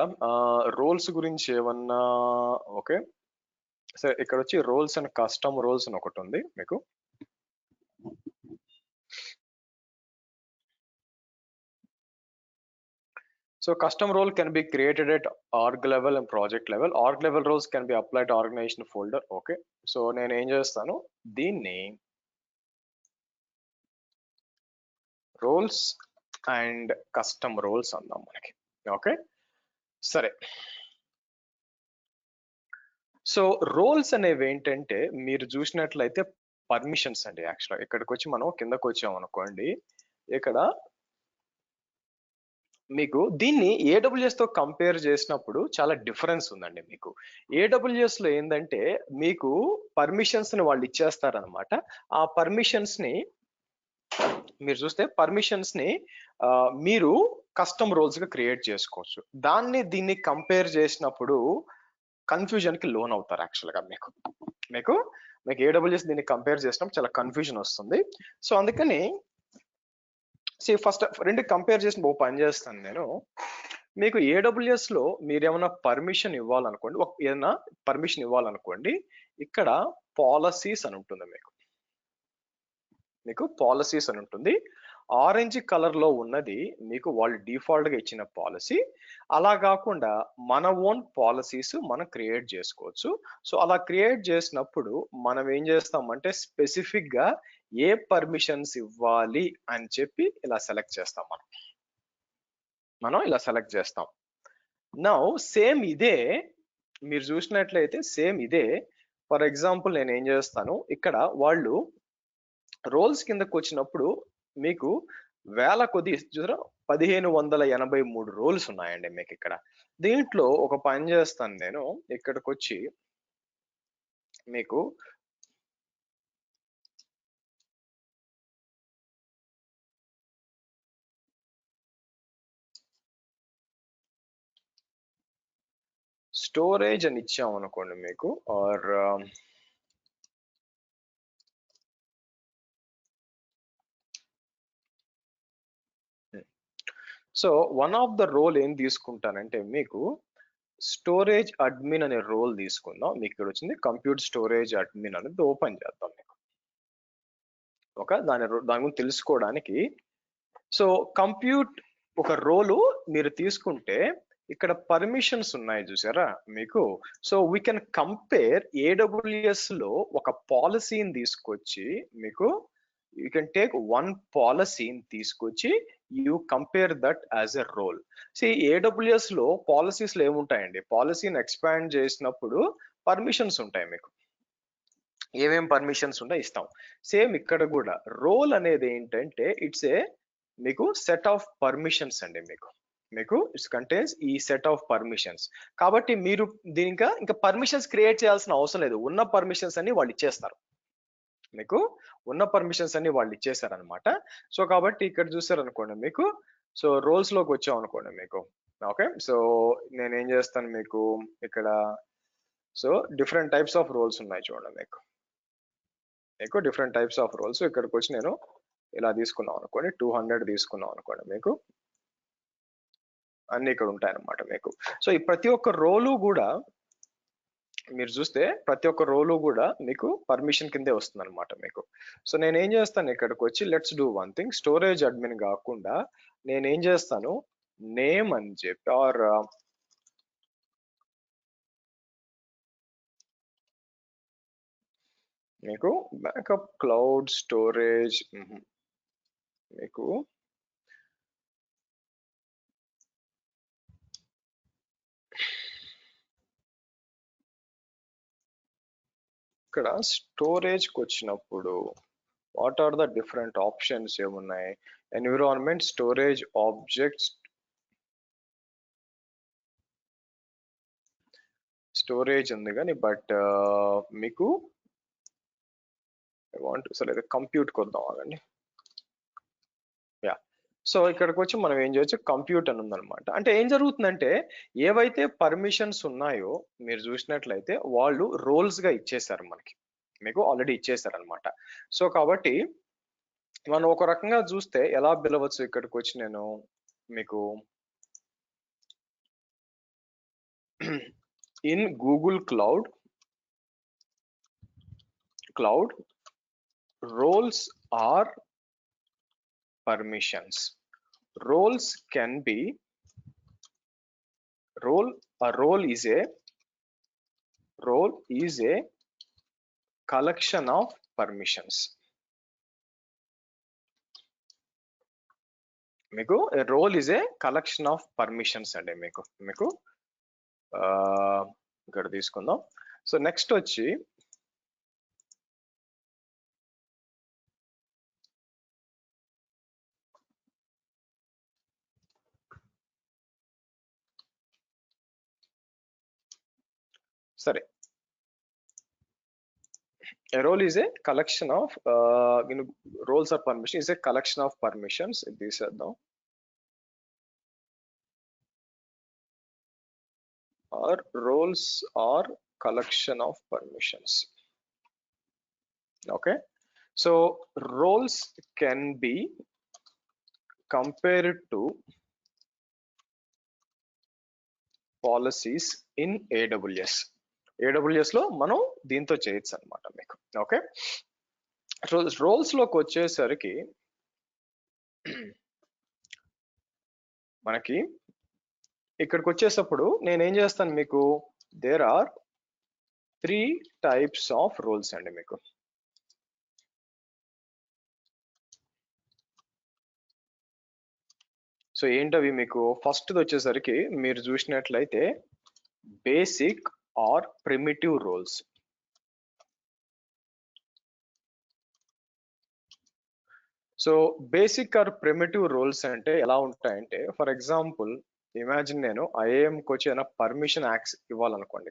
రోల్స్ గురించి ఏమన్నా ఓకే, సరే ఇక్కడ వచ్చి రోల్స్ అండ్ కస్టమ్ రోల్స్ అని ఒకటి ఉంది మీకు. So custom role can be created at org level and project level. Org level roles can be applied to organization folder. Okay, so నేను ఏం చేస్తాను, దీన్ని రోల్స్ అండ్ కస్టమ్ రోల్స్ అందాం మనకి. ఓకే సరే, సో రోల్స్ అనేవి ఏంటంటే మీరు చూసినట్లయితే పర్మిషన్స్ అండి. యాక్చువల్గా ఇక్కడికి వచ్చి మనం కిందకు వచ్చాం అనుకోండి, ఇక్కడ మీకు దీన్ని AWS తో కంపేర్ చేసినప్పుడు చాలా డిఫరెన్స్ ఉందండి. మీకు AWS లో ఏంటంటే మీకు పర్మిషన్స్ ని వాళ్ళు ఇచ్చేస్తారనమాట. ఆ పర్మిషన్స్ ని మీరు చూస్తే పర్మిషన్స్ ని మీరు కస్టమ్ రోల్స్ గా క్రియేట్ చేసుకోవచ్చు. దీన్ని కంపేర్ చేసినప్పుడు కన్ఫ్యూజన్ కి లోన్ అవుతారు. యాక్చువల్ గా మీకు మీకు మీకు AWS దీన్ని కంపేర్ చేసినప్పుడు చాలా కన్ఫ్యూజన్ వస్తుంది. సో అందుకని ఫస్ట్ రెండు కంపేర్ చేసి ఓ పని చేస్తాను నేను. మీకు AWS లో మీరు ఏమైనా పర్మిషన్ ఇవ్వాలనుకోండి, ఏదైనా పర్మిషన్ ఇవ్వాలనుకోండి, ఇక్కడ పాలసీస్ అని ఉంటుంది. మీకు పాలసీస్ అని ఉంటుంది. ఆరెంజ్ కలర్ లో ఉన్నది మీకు వాళ్ళు డిఫాల్ట్ గా ఇచ్చిన పాలసీ. అలా కాకుండా మన ఓన్ పాలసీస్ మనం క్రియేట్ చేసుకోవచ్చు. సో అలా క్రియేట్ చేసినప్పుడు మనం ఏం చేస్తామంటే స్పెసిఫిక్ గా ఏ పర్మిషన్స్ ఇవ్వాలి అని చెప్పి ఇలా సెలెక్ట్ చేస్తాం. మనం ఇలా సెలెక్ట్ చేస్తాం. నౌ సేమ్ ఇదే మీరు చూసినట్లయితే సేమ్ ఇదే ఫర్ ఎగ్జాంపుల్ నేను ఏం చేస్తాను, ఇక్కడ వాళ్ళు రోల్స్ కిందకు వచ్చినప్పుడు మీకు వేల కొద్ది చూసారా 1583 రోల్స్ ఉన్నాయండి మీకు ఇక్కడ. దీంట్లో ఒక పని చేస్తాను నేను, ఇక్కడికి వచ్చి మీకు స్టోరేజ్ అని ఇచ్చాం అనుకోండి మీకు, or so one of the role ఏం తీసుకుంటానంటే మీకు స్టోరేజ్ అడ్మిన్ అనే రోల్ తీసుకుందాం. మీకు ఇక్కడ వచ్చింది కంప్యూటర్ స్టోరేజ్ అడ్మిన్ అనేది ఓపెన్ చేద్దాం. మీకు దాని గురించి తెలుసుకోవడానికి సో కంప్యూట్ ఒక రోలు మీరు తీసుకుంటే ఇక్కడ పర్మిషన్స్ ఉన్నాయి చూసారా మీకు. So we can compare AWS లో ఒక పాలసీని తీసుకొచ్చి మీకు యూ కెన్ టేక్ వన్ పాలసీని తీసుకొచ్చి you compare that as a role. AWS లో పాలసీస్ లో ఏముంటాయండి, పాలసీని ఎక్స్పాండ్ చేసినప్పుడు పర్మిషన్స్ ఉంటాయి. మీకు ఏమేం పర్మిషన్స్ ఉంటాయి ఇస్తాం. సేమ్ ఇక్కడ కూడా రోల్ అనేది ఏంటంటే ఇట్స్ ఏ మీకు సెట్ ఆఫ్ పర్మిషన్స్ అండి. మీకు ఇట్స్ కంటైన్స్ ఈ సెట్ ఆఫ్ పర్మిషన్స్. కాబట్టి మీరు దీనికి ఇంకా పర్మిషన్స్ క్రియేట్ చేయాల్సిన అవసరం లేదు. ఉన్న పర్మిషన్స్ అన్ని వాళ్ళు ఇచ్చేస్తారు. మీకు ఉన్న పర్మిషన్స్ అన్ని వాళ్ళు ఇచ్చేసారనమాట. సో కాబట్టి ఇక్కడ చూసారనుకోండి మీకు, సో రోల్స్ లోకి వచ్చాం అనుకోండి మీకు. ఓకే, సో నేనేం చేస్తాను మీకు ఇక్కడ, so different types of roles ఉన్నాయి చూడండి. మీకు డిఫరెంట్ టైప్స్ ఆఫ్ రోల్స్ ఇక్కడికి వచ్చి నేను ఇలా తీసుకున్నాం అనుకోండి, 200 తీసుకున్నాం అనుకోండి మీకు, అన్ని ఇక్కడ ఉంటాయి అన్నమాట మీకు. సో ఈ ప్రతి ఒక్క రోలు కూడా మీరు చూస్తే ప్రతి ఒక్క రోలు కూడా మీకు పర్మిషన్ కిందే వస్తుంది అనమాట మీకు. సో నేను ఏం చేస్తాను ఇక్కడికి వచ్చి let's do one thing, storage admin కాకుండా నేను ఏం చేస్తాను నేమ్ అని చెప్పి ఆర్ మీకు బ్యాకప్ క్లౌడ్ స్టోరేజ్ మీకు ఇక్కడ స్టోరేజ్కి వచ్చినప్పుడు what are the different options ఏమున్నాయి, ఎన్విరాన్మెంట్, స్టోరేజ్ ఆబ్జెక్ట్స్, స్టోరేజ్ ఉంది కానీ బట్ మీకు ఐ వాంట్ సరే కంప్యూట్కి వద్దాం ఆగండి. యా, సో ఇక్కడికి వచ్చి మనం ఏం చేయొచ్చు, కంప్యూట్ అని ఉందన్నమాట. అంటే ఏం జరుగుతుందంటే ఏవైతే పర్మిషన్స్ ఉన్నాయో మీరు చూసినట్లయితే వాళ్ళు రోల్స్ గా ఇచ్చేసారు మనకి, మీకు ఆల్రెడీ ఇచ్చేసారు అనమాట. సో కాబట్టి మనం ఒక రకంగా చూస్తే ఎలా పిలవచ్చు, ఇక్కడికి వచ్చి నేను మీకు in Google cloud roles or permissions. Roles can be a role is a collection of permissions. మీకు a role is a collection of permissions అండి. మీకు ఇక్కడ తీసుకుందాం. సో నెక్స్ట్ వచ్చి సరే, a role is a collection of roles or permission is a collection of permissions. These are now or roles are collection of permissions. Okay, so roles can be compared to policies in AWS లో మనం దీంతో చేయొచ్చు అనమాట మీకు. Okay, roles లోకి వచ్చేసరికి మనకి ఇక్కడికి వచ్చేటప్పుడు నేనేం చేస్తాను మీకు, there are 3 types of roles అండి మీకు. సో ఏంటవి మీకు, ఫస్ట్ వచ్చేసరికి మీరు చూసినట్లయితే basic or primitive roles. So basic or primitive roles అంటే ఎలా ఉంటాయంటే, ఫర్ ఎగ్జాంపుల్ ఇమాజిన్ నేను ఐఏఎంకి వచ్చి ఏమైనా పర్మిషన్ యాక్సెస్ ఇవ్వాలనుకోండి.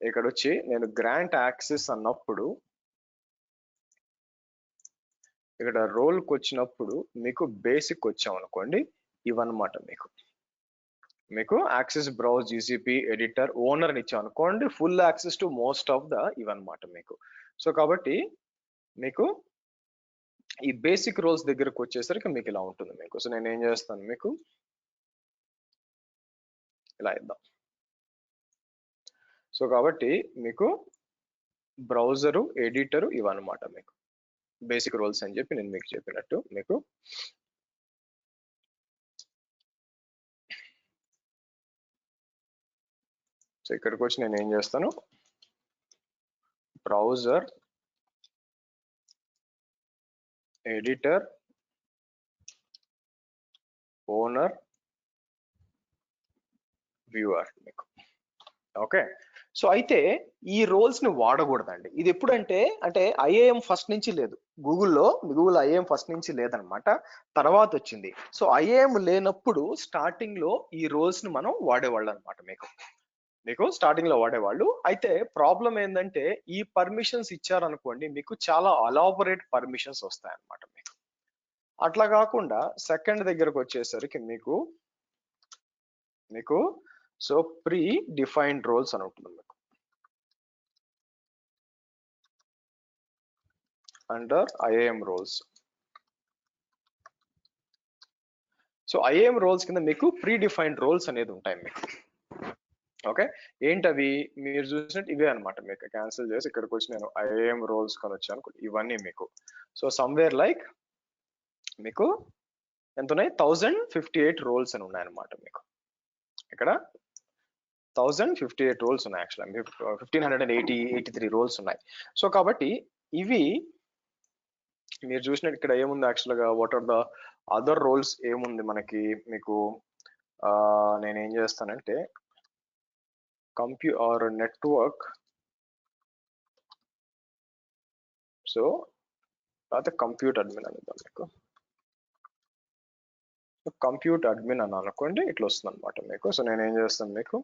ఇక్కడ వచ్చి నేను గ్రాంట్ యాక్సెస్ అన్నప్పుడు ఇక్కడ రోల్కి వచ్చినప్పుడు మీకు బేసిక్ వచ్చామనుకోండి, ఇవన్నమాట మీకు access browse GCP editor owner అని ఇచ్చామనుకోండి, full access to most of the ఇవన్నమాట మీకు. సో కాబట్టి మీకు ఈ బేసిక్ రోల్స్ దగ్గరకు వచ్చేసరికి మీకు ఇలా ఉంటుంది మీకు. సో నేను ఏం చేస్తాను మీకు ఇలా ఇద్దాం. సో కాబట్టి మీకు బ్రౌజరు ఎడిటరు ఇవన్నమాట మీకు బేసిక్ రోల్స్ అని చెప్పి నేను మీకు చెప్పినట్టు మీకు. సో ఇక్కడికి వచ్చి నేను ఏం చేస్తాను, బ్రౌజర్ ఎడిటర్ ఓనర్ వ్యూవర్ మీకు. ఓకే, సో అయితే ఈ రోల్స్ ని వాడకూడదండి. ఇది ఎప్పుడంటే అంటే ఐఏఎం ఫస్ట్ నుంచి లేదు, గూగుల్ ఐఏఎం ఫస్ట్ నుంచి లేదనమాట, తర్వాత వచ్చింది. సో ఐఏఎం లేనప్పుడు స్టార్టింగ్ లో ఈ రోల్స్ ని మనం వాడేవాళ్ళు అనమాట మీకు స్టార్టింగ్ లో వాడేవాళ్ళు. అయితే ప్రాబ్లం ఏంటంటే ఈ పర్మిషన్స్ ఇచ్చారనుకోండి, మీకు చాలా అలాబొరేట్ పర్మిషన్స్ వస్తాయి అనమాట మీకు. అట్లా కాకుండా సెకండ్ దగ్గరకు వచ్చేసరికి మీకు సో ప్రీ డిఫైన్డ్ రోల్స్ అని ఉంటుంది మీకు under IAM roles. So IAM roles కింద మీకు ప్రీ డిఫైన్డ్ రోల్స్ అనేది ఉంటాయి మీకు. ఓకే, ఏంటవి మీరు చూసినట్టు ఇవే అనమాట మీకు. క్యాన్సిల్ చేసి ఇక్కడికి వచ్చి నేను ఐఏఎం రోల్స్ కొని వచ్చాను, ఇవన్నీ మీకు. సో సమ్వేర్ లైక్ మీకు ఎంత ఉన్నాయి, 1058 రోల్స్ అని ఉన్నాయి అనమాట మీకు. ఇక్కడ 1058 రోల్స్ ఉన్నాయి, యాక్చువల్గా 1583 రోల్స్ ఉన్నాయి. సో కాబట్టి ఇవి మీరు చూసినట్టు ఇక్కడ ఏముంది యాక్చువల్గా, what are the other roles ఏముంది మనకి మీకు. నేనేం చేస్తానంటే ఆర్ నెట్వర్క్, సో తర్వాత కంప్యూట్ అడ్మిన్ అనేద్దాం మీకు. కంప్యూట్ అడ్మిన్ అని అనుకోండి, ఇట్లా వస్తుంది అనమాట మీకు. సో నేను ఏం చేస్తాను మీకు,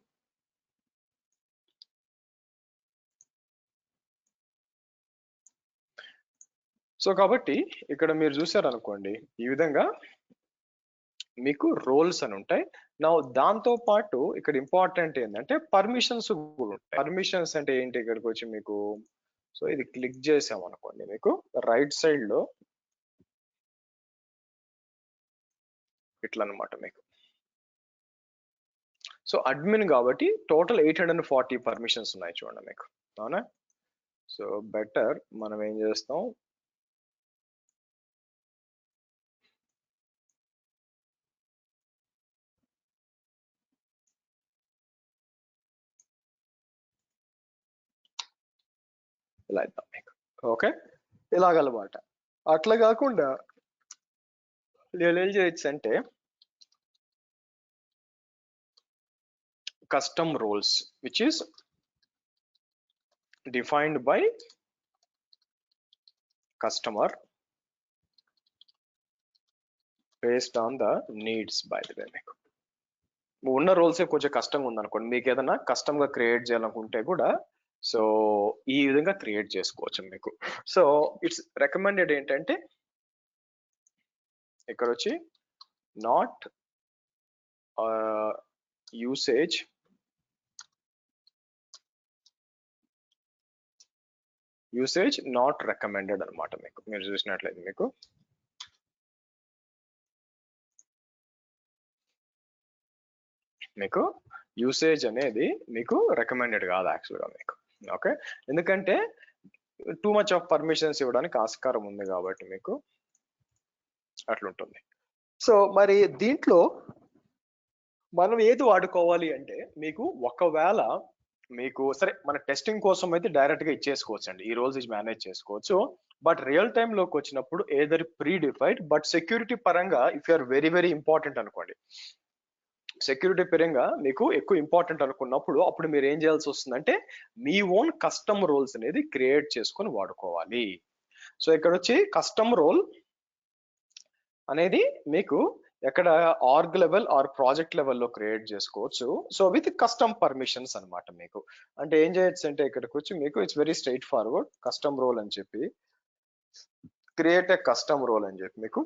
సో కాబట్టి ఇక్కడ మీరు చూసారనుకోండి, ఈ విధంగా మీకు రోల్స్ అని ఉంటాయి. నా దాంతో పాటు ఇక్కడ ఇంపార్టెంట్ ఏంటంటే పర్మిషన్స్ కూడా ఉంటాయి. పర్మిషన్స్ అంటే ఏంటి, ఇక్కడికి వచ్చి మీకు సో ఇది క్లిక్ చేసాం అనుకోండి, మీకు రైట్ సైడ్ లో ఇట్లా అనమాట మీకు. సో అడ్మిన్ కాబట్టి టోటల్ 840 పర్మిషన్స్ ఉన్నాయి చూడండి మీకు, అవునా. సో బెటర్ మనం ఏం చేస్తాం, ఇలా ఇద్దాం మీకు. ఓకే, ఇలాగలమాట. అట్లా కాకుండా నేను ఏం చేయొచ్చు అంటే custom roles which is defined by customer based on the needs. By the way, మీకు ఉన్న రోల్సే కొంచెం కష్టంగా ఉందనుకోండి, మీకు ఏదైనా కస్టమ్ గా క్రియేట్ చేయాలనుకుంటే కూడా సో ఈ విధంగా క్రియేట్ చేసుకోవచ్చు మీకు. సో ఇట్స్ రికమెండెడ్ ఏంటంటే ఇక్కడ వచ్చి నాట్ యూసేజ్ నాట్ రికమెండెడ్ అనమాట. మీకు మీరు చూసినట్లయితే మీకు యూసేజ్ అనేది మీకు రికమెండెడ్ కాదు యాక్చువల్గా మీకు. ఓకే, ఎందుకంటే టూ మచ్ ఆఫ్ పర్మిషన్స్ ఇవ్వడానికి ఆస్కారం ఉంది కాబట్టి మీకు అట్లుంటుంది. సో మరి దీంట్లో మనం ఏది వాడుకోవాలి అంటే మీకు ఒకవేళ మీకు సరే మన టెస్టింగ్ కోసం అయితే డైరెక్ట్ గా ఇచ్చేసుకోవచ్చు అండి, ఈ రోల్స్ మేనేజ్ చేసుకోవచ్చు. బట్ రియల్ టైమ్ లోకి వచ్చినప్పుడు either predefined, but security పరంగా if you are very very important అనుకోండి, సెక్యూరిటీ పరంగా మీకు ఎక్కువ ఇంపార్టెంట్ అనుకున్నప్పుడు అప్పుడు మీరు ఏం చేయాల్సి వస్తుందంటే మీ ఓన్ కస్టమ్ రోల్స్ అనేది క్రియేట్ చేసుకొని వాడుకోవాలి. సో ఇక్కడ వచ్చి కస్టమ్ రోల్ అనేది మీకు ఎక్కడ ఆర్గ్ లెవెల్ ఆర్ ప్రాజెక్ట్ లెవెల్లో క్రియేట్ చేసుకోవచ్చు. సో విత్ కస్టమ్ పర్మిషన్స్ అనమాట. మీకు అంటే ఏం చేయొచ్చు అంటే ఇక్కడికి వచ్చి మీకు it's very straightforward custom role అని చెప్పి క్రియేట్ ఏ కస్టమ్ రోల్ అని చెప్పి మీకు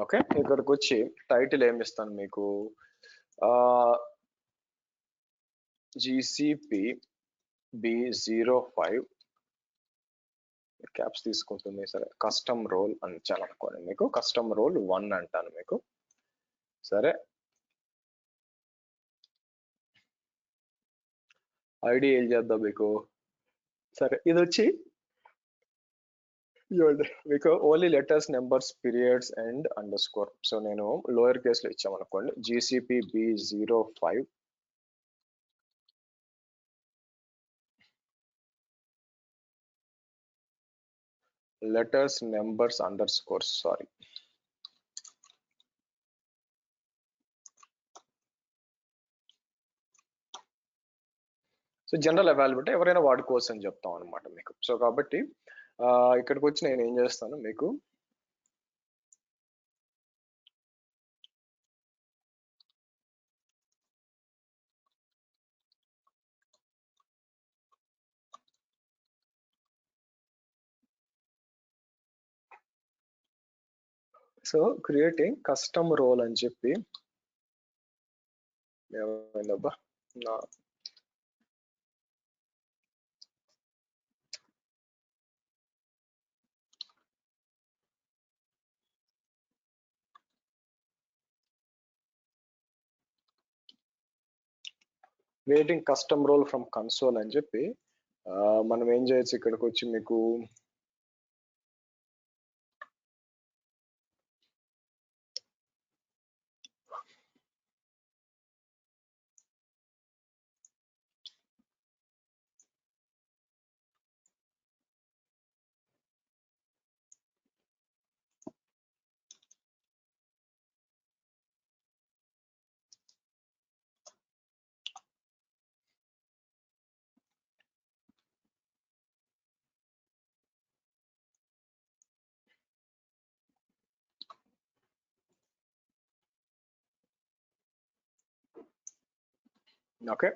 ఓకే, ఇక్కడికి వచ్చి టైటిల్ ఏమి ఇస్తాను మీకు, GCP B05 క్యాప్స్ తీసుకుంటుంది. సరే కస్టమ్ రోల్ అని అనుకోండి, మీకు కస్టమ్ రోల్ 1 అంటాను మీకు. సరే ఐడి ఏం చేద్దాం మీకు, సరే ఇది వచ్చి మీకు only letters, numbers, periods and under score. So నేను లోయర్ కేస్ లో ఇచ్చామనుకోండి, GCP B05 letters, numbers, underscores, sorry. So general availability ఎవరైనా వాడుకోవచ్చు అని చెప్తాం అనమాట మీకు. సో కాబట్టి ఇక్కడికి వచ్చి నేను ఏం చేస్తాను మీకు సో క్రియేటింగ్ కస్టమ్ రోల్ అని చెప్పి ఏమైందబ్బా నా creating custom role from console అని చెప్పి మనం ఏం చేయొచ్చు ఇక్కడికి వచ్చి మీకు ఓకే.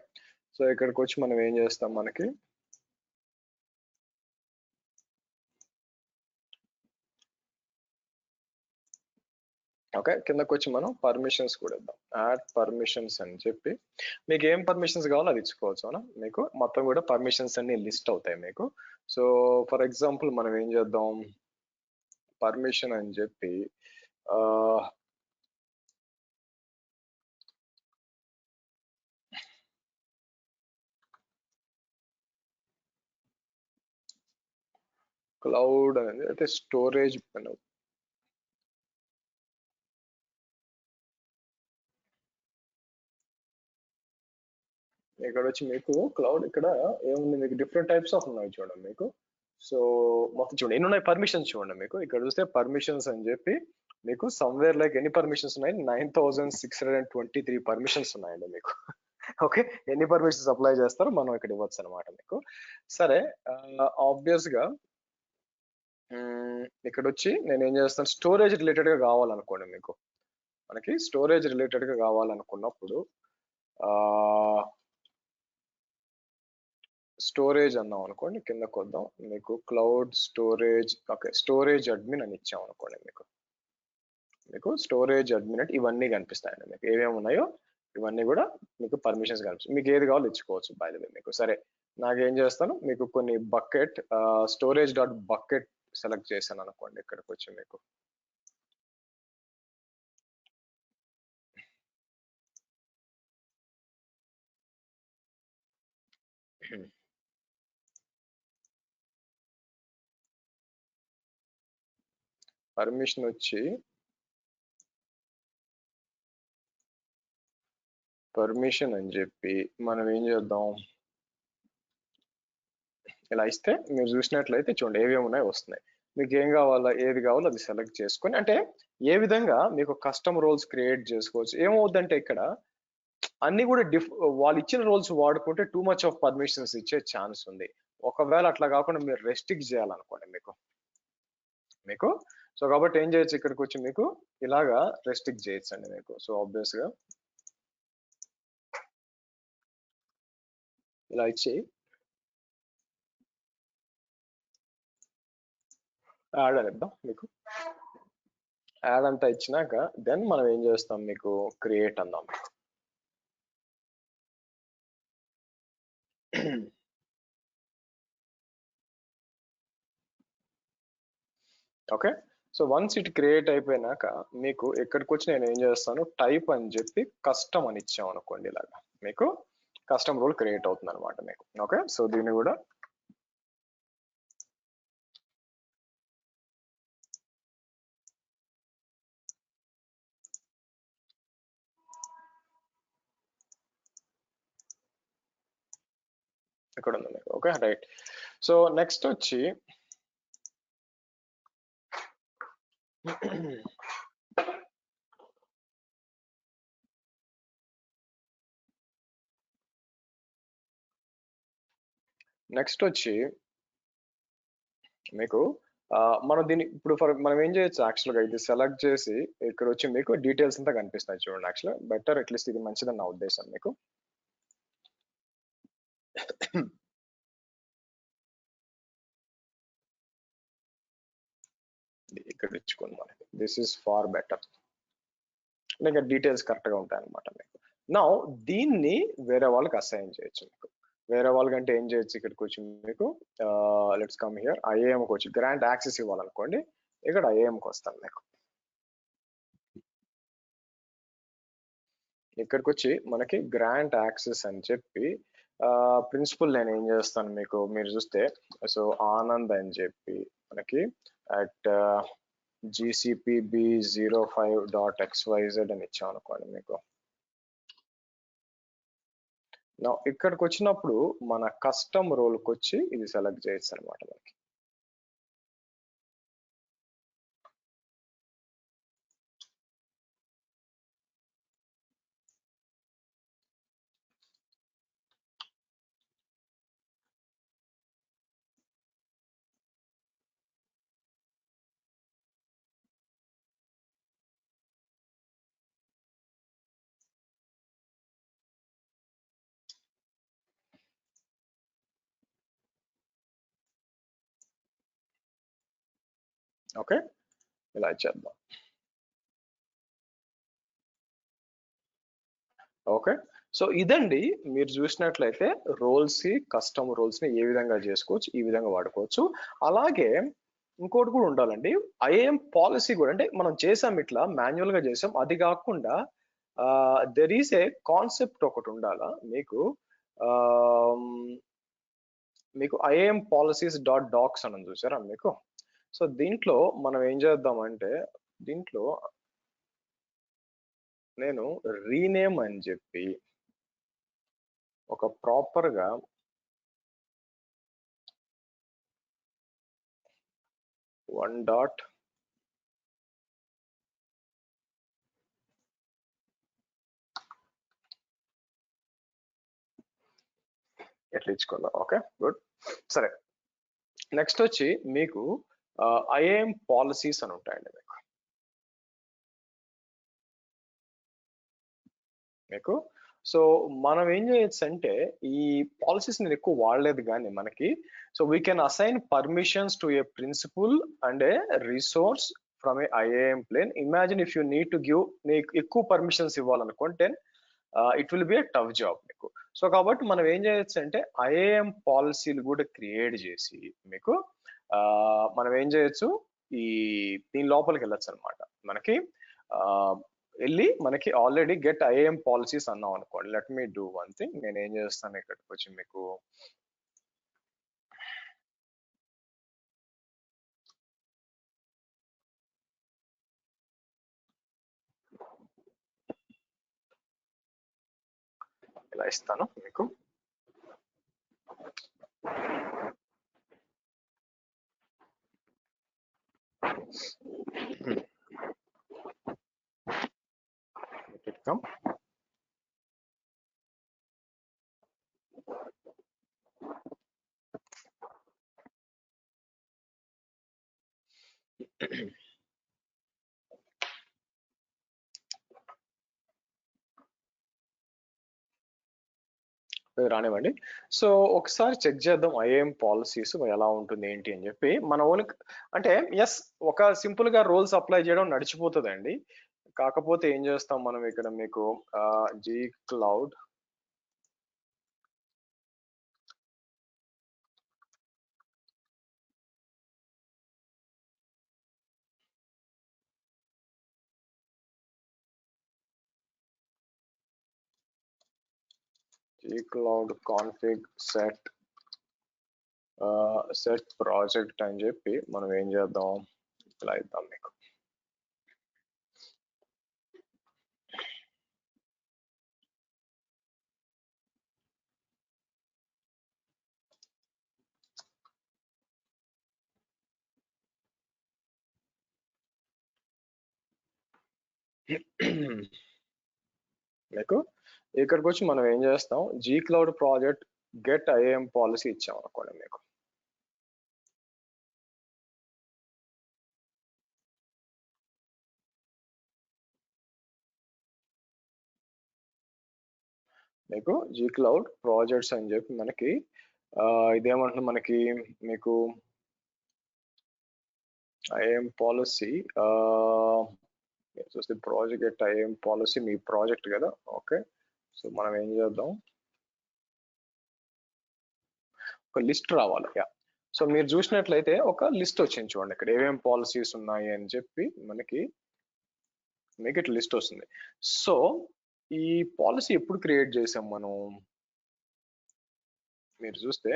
సో ఇక్కడికి వచ్చి మనం ఏం చేస్తాం, మనకి ఓకే కిందకి వచ్చి మనం పర్మిషన్స్ కూడా ఇద్దాం, యాడ్ పర్మిషన్స్ అని చెప్పి మీకు ఏం పర్మిషన్స్ కావాలో అది ఇచ్చుకోవచ్చు. అవునా, మీకు మొత్తం కూడా పర్మిషన్స్ అన్ని లిస్ట్ అవుతాయి మీకు. సో ఫర్ ఎగ్జాంపుల్ మనం ఏం చేద్దాం, పర్మిషన్ అని చెప్పి క్లౌడ్ అనేది అయితే స్టోరేజ్ పైన ఇక్కడ వచ్చి మీకు క్లౌడ్ ఇక్కడ ఏముంది, మీకు డిఫరెంట్ టైప్స్ ఆఫ్ ఉన్నాయి చూడండి మీకు. సో మొత్తం చూడండి ఎన్ని ఉన్నాయి పర్మిషన్స్ చూడండి మీకు. ఇక్కడ చూస్తే పర్మిషన్స్ అని చెప్పి మీకు సమ్వేర్ లైక్ ఎన్ని పర్మిషన్స్ ఉన్నాయి, 9623 పర్మిషన్స్ ఉన్నాయండి మీకు. ఓకే, ఎన్ని పర్మిషన్స్ అప్లై చేస్తారో మనం ఇక్కడ ఇవ్వచ్చు అనమాట మీకు. సరే, ఆబ్వియస్ గా ఇక్కడ వచ్చి నేను ఏం చేస్తాను, స్టోరేజ్ రిలేటెడ్ గా కావాలనుకోండి మీకు. మనకి స్టోరేజ్ రిలేటెడ్ గా కావాలనుకున్నప్పుడు స్టోరేజ్ అన్నాం అనుకోండి, కిందకు వద్దాం మీకు. Cloud storage, okay, storage admin అని ఇచ్చాం అనుకోండి మీకు. మీకు స్టోరేజ్ అడ్మిన్ అంటే ఇవన్నీ కనిపిస్తాయండి మీకు. ఏమేమి ఉన్నాయో ఇవన్నీ కూడా మీకు పర్మిషన్స్ కనిపిస్తాయి. మీకు ఏది కావాలో ఇచ్చుకోవచ్చు బై ద వే మీకు. సరే, నాకేం చేస్తాను, మీకు కొన్ని bucket storage dot bucket select చేశాను అనుకోండి. ఇక్కడికి వచ్చి మీకు పర్మిషన్ వచ్చి పర్మిషన్ అని చెప్పి మనం ఏం చేద్దాం, ఇలా ఇస్తే మీరు చూసినట్లయితే చూడండి ఏమేమి ఉన్నాయో వస్తున్నాయి. మీకు ఏం కావాలో ఏది కావాలో అది సెలెక్ట్ చేసుకొని, అంటే ఏ విధంగా మీకు కస్టమ్ రోల్స్ క్రియేట్ చేసుకోవచ్చు. ఏమవుద్దంటే ఇక్కడ అన్ని కూడా వాళ్ళు ఇచ్చిన రోల్స్ వాడుకుంటే టూ మచ్ ఆఫ్ పర్మిషన్స్ ఇచ్చే ఛాన్స్ ఉంది. ఒకవేళ అట్లా కాకుండా మీరు రెస్ట్రిక్ట్ చేయాలనుకోండి మీకు సో కాబట్టి ఏం చేయొచ్చు, ఇక్కడికి వచ్చి మీకు ఇలాగా రెస్ట్రిక్ట్ చేయొచ్చు అండి మీకు. సో ఆబ్వియస్ గా ఇలా ఇచ్చి యాడ్ అని ఇద్దాం మీకు. యాడ్ అంతా ఇచ్చినాక దెన్ మనం ఏం చేస్తాం, మీకు క్రియేట్ అందాం మీకు. Okay, so once it create అయిపోయినాక మీకు ఎక్కడికి వచ్చి నేను ఏం చేస్తాను, టైప్ అని చెప్పి కస్టమ్ అని ఇచ్చాం అనుకోండి. ఇలాగా మీకు కస్టమ్ రోల్ క్రియేట్ అవుతుంది అనమాట మీకు. ఓకే, సో దీన్ని కూడా ఇక్కడ ఉంది మీకు. Okay, right. సో నెక్స్ట్ వచ్చి నెక్స్ట్ వచ్చి మీకు మనం దీన్ని ఇప్పుడు మనం ఏం చేయొచ్చు, యాక్చువల్గా ఇది సెలెక్ట్ చేసి ఇక్కడ వచ్చి మీకు డీటెయిల్స్ అంతా కనిపిస్తాయి చూడండి. యాక్చువల్గా బెటర్, అట్లీస్ట్ ఇది మంచిదని నా ఉద్దేశం మీకు. ఇక్కడ ఇచ్చుకోండి మనకి, దిస్ ఈస్ ఫార్ బెటర్. ఇంకా డీటెయిల్స్ కరెక్ట్ గా ఉంటాయి అనమాట మీకు. నా దీన్ని వేరే వాళ్ళకి అసైన్ చేయొచ్చు మీకు. వేరే వాళ్ళకంటే ఏం చేయొచ్చు, ఇక్కడికి వచ్చి మీకు లెట్స్ కమ్ హియర్, ఐఏఎంకి వచ్చి గ్రాంట్ యాక్సెస్ ఇవ్వాలనుకోండి. ఇక్కడ ఐఏఎంకి వస్తాను మీకు. ఇక్కడికి వచ్చి మనకి గ్రాంట్ యాక్సెస్ అని చెప్పి ప్రిన్సిపల్ నేను ఏం చేస్తాను మీకు, మీరు చూస్తే సో ఆనంద్ అని చెప్పి మనకి అట్ gcpb05.xyz అని ఇచ్చాం అనుకోండి మీకు. ఇక్కడికి వచ్చినప్పుడు మన కస్టమ్ రోల్కి వచ్చి ఇది సెలెక్ట్ చేయొచ్చు అనమాట మనకి. ఓకే, ఇలా ఇచ్చేద్దాం. ఓకే, సో ఇదండి మీరు చూసినట్లయితే రోల్స్, కస్టమ్ రోల్స్ ని ఏ విధంగా చేసుకోవచ్చు, ఈ విధంగా వాడుకోవచ్చు. అలాగే ఇంకోటి కూడా ఉండాలండి, ఐఏఎం పాలసీ కూడా. అంటే మనం చేసాం ఇట్లా మాన్యువల్ గా చేసాం, అది కాకుండా దెర్ ఈస్ ఏ కాన్సెప్ట్ ఒకటి ఉండాలా మీకు. మీకు ఐఏఎం పాలసీస్ డాట్ డాక్స్ అని చూసారా మీకు. సో దీంట్లో మనం ఏం చేద్దామంటే, దీంట్లో నేను రీనేమ్ అని చెప్పి ఒక ప్రాపర్ గా వన్ డాట్ ఎట్లా ఇచ్చుకుందాం. Okay, good. సరే, నెక్స్ట్ వచ్చి మీకు ఐఏఎం పాలసీస్ అని ఉంటాయండి మీకు. సో మనం ఏం చేయొచ్చు అంటే, ఈ పాలసీస్ నేను ఎక్కువ వాడలేదు కానీ మనకి, so we can assign permissions to a principal and a resource from a IAM plane. Imagine if you need to give, నీకు ఎక్కువ పర్మిషన్స్ ఇవ్వాలనుకుంటే it will be a tough job మీకు. సో కాబట్టి మనం ఏం చేయొచ్చు అంటే, ఐఏఎం పాలసీలు కూడా క్రియేట్ చేసి మీకు మనం ఏం చేయొచ్చు, ఈ దీని లోపలికి వెళ్ళొచ్చు అనమాట. మనకి వెళ్ళి మనకి ఆల్రెడీ గెట్ ఐఏఎం పాలసీస్ అన్నాం అనుకోండి. Let me do one thing. నేను ఏం చేస్తాను, ఇక్కడికి వచ్చి మీకు ఇలా ఇస్తాను మీకు. come రానివ్వండి. సో ఒకసారి చెక్ చేద్దాం ఐఏఎం పాలసీస్ ఎలా ఉంటుంది ఏంటి అని చెప్పి. మన ఓన్ అంటే ఎస్, ఒక సింపుల్ గా రోల్స్ అప్లై చేయడం నడిచిపోతుందండి. కాకపోతే ఏం చేస్తాం మనం ఇక్కడ మీకు gcloud gcloud config set project అని చెప్పి మనం ఏం చేద్దాం, ఇలా ఇద్దాం మీకు. మీకు ఇక్కడికి వచ్చి మనం ఏం చేస్తాం, gcloud project get IAM policy ఇచ్చాం అనుకోండి మీకు. మీకు gcloud ప్రాజెక్ట్స్ అని చెప్పి మనకి ఇదేమంటుంది మనకి మీకు ఐఏఎం పాలసీ చూస్తే ప్రాజెక్ట్ గెట్ ఐఏఎం పాలసీ మీ ప్రాజెక్ట్ కదా. ఓకే, సో మనం ఏం చేద్దాం, ఒక లిస్ట్ రావాలి. యా, సో మీరు చూసినట్లయితే ఒక లిస్ట్ వచ్చింది చూడండి, ఇక్కడ ఏమేం పాలసీస్ ఉన్నాయి అని చెప్పి మనకి మీకు ఇట్లా లిస్ట్ వస్తుంది. సో ఈ పాలసీ ఎప్పుడు క్రియేట్ చేసాం మనం, మీరు చూస్తే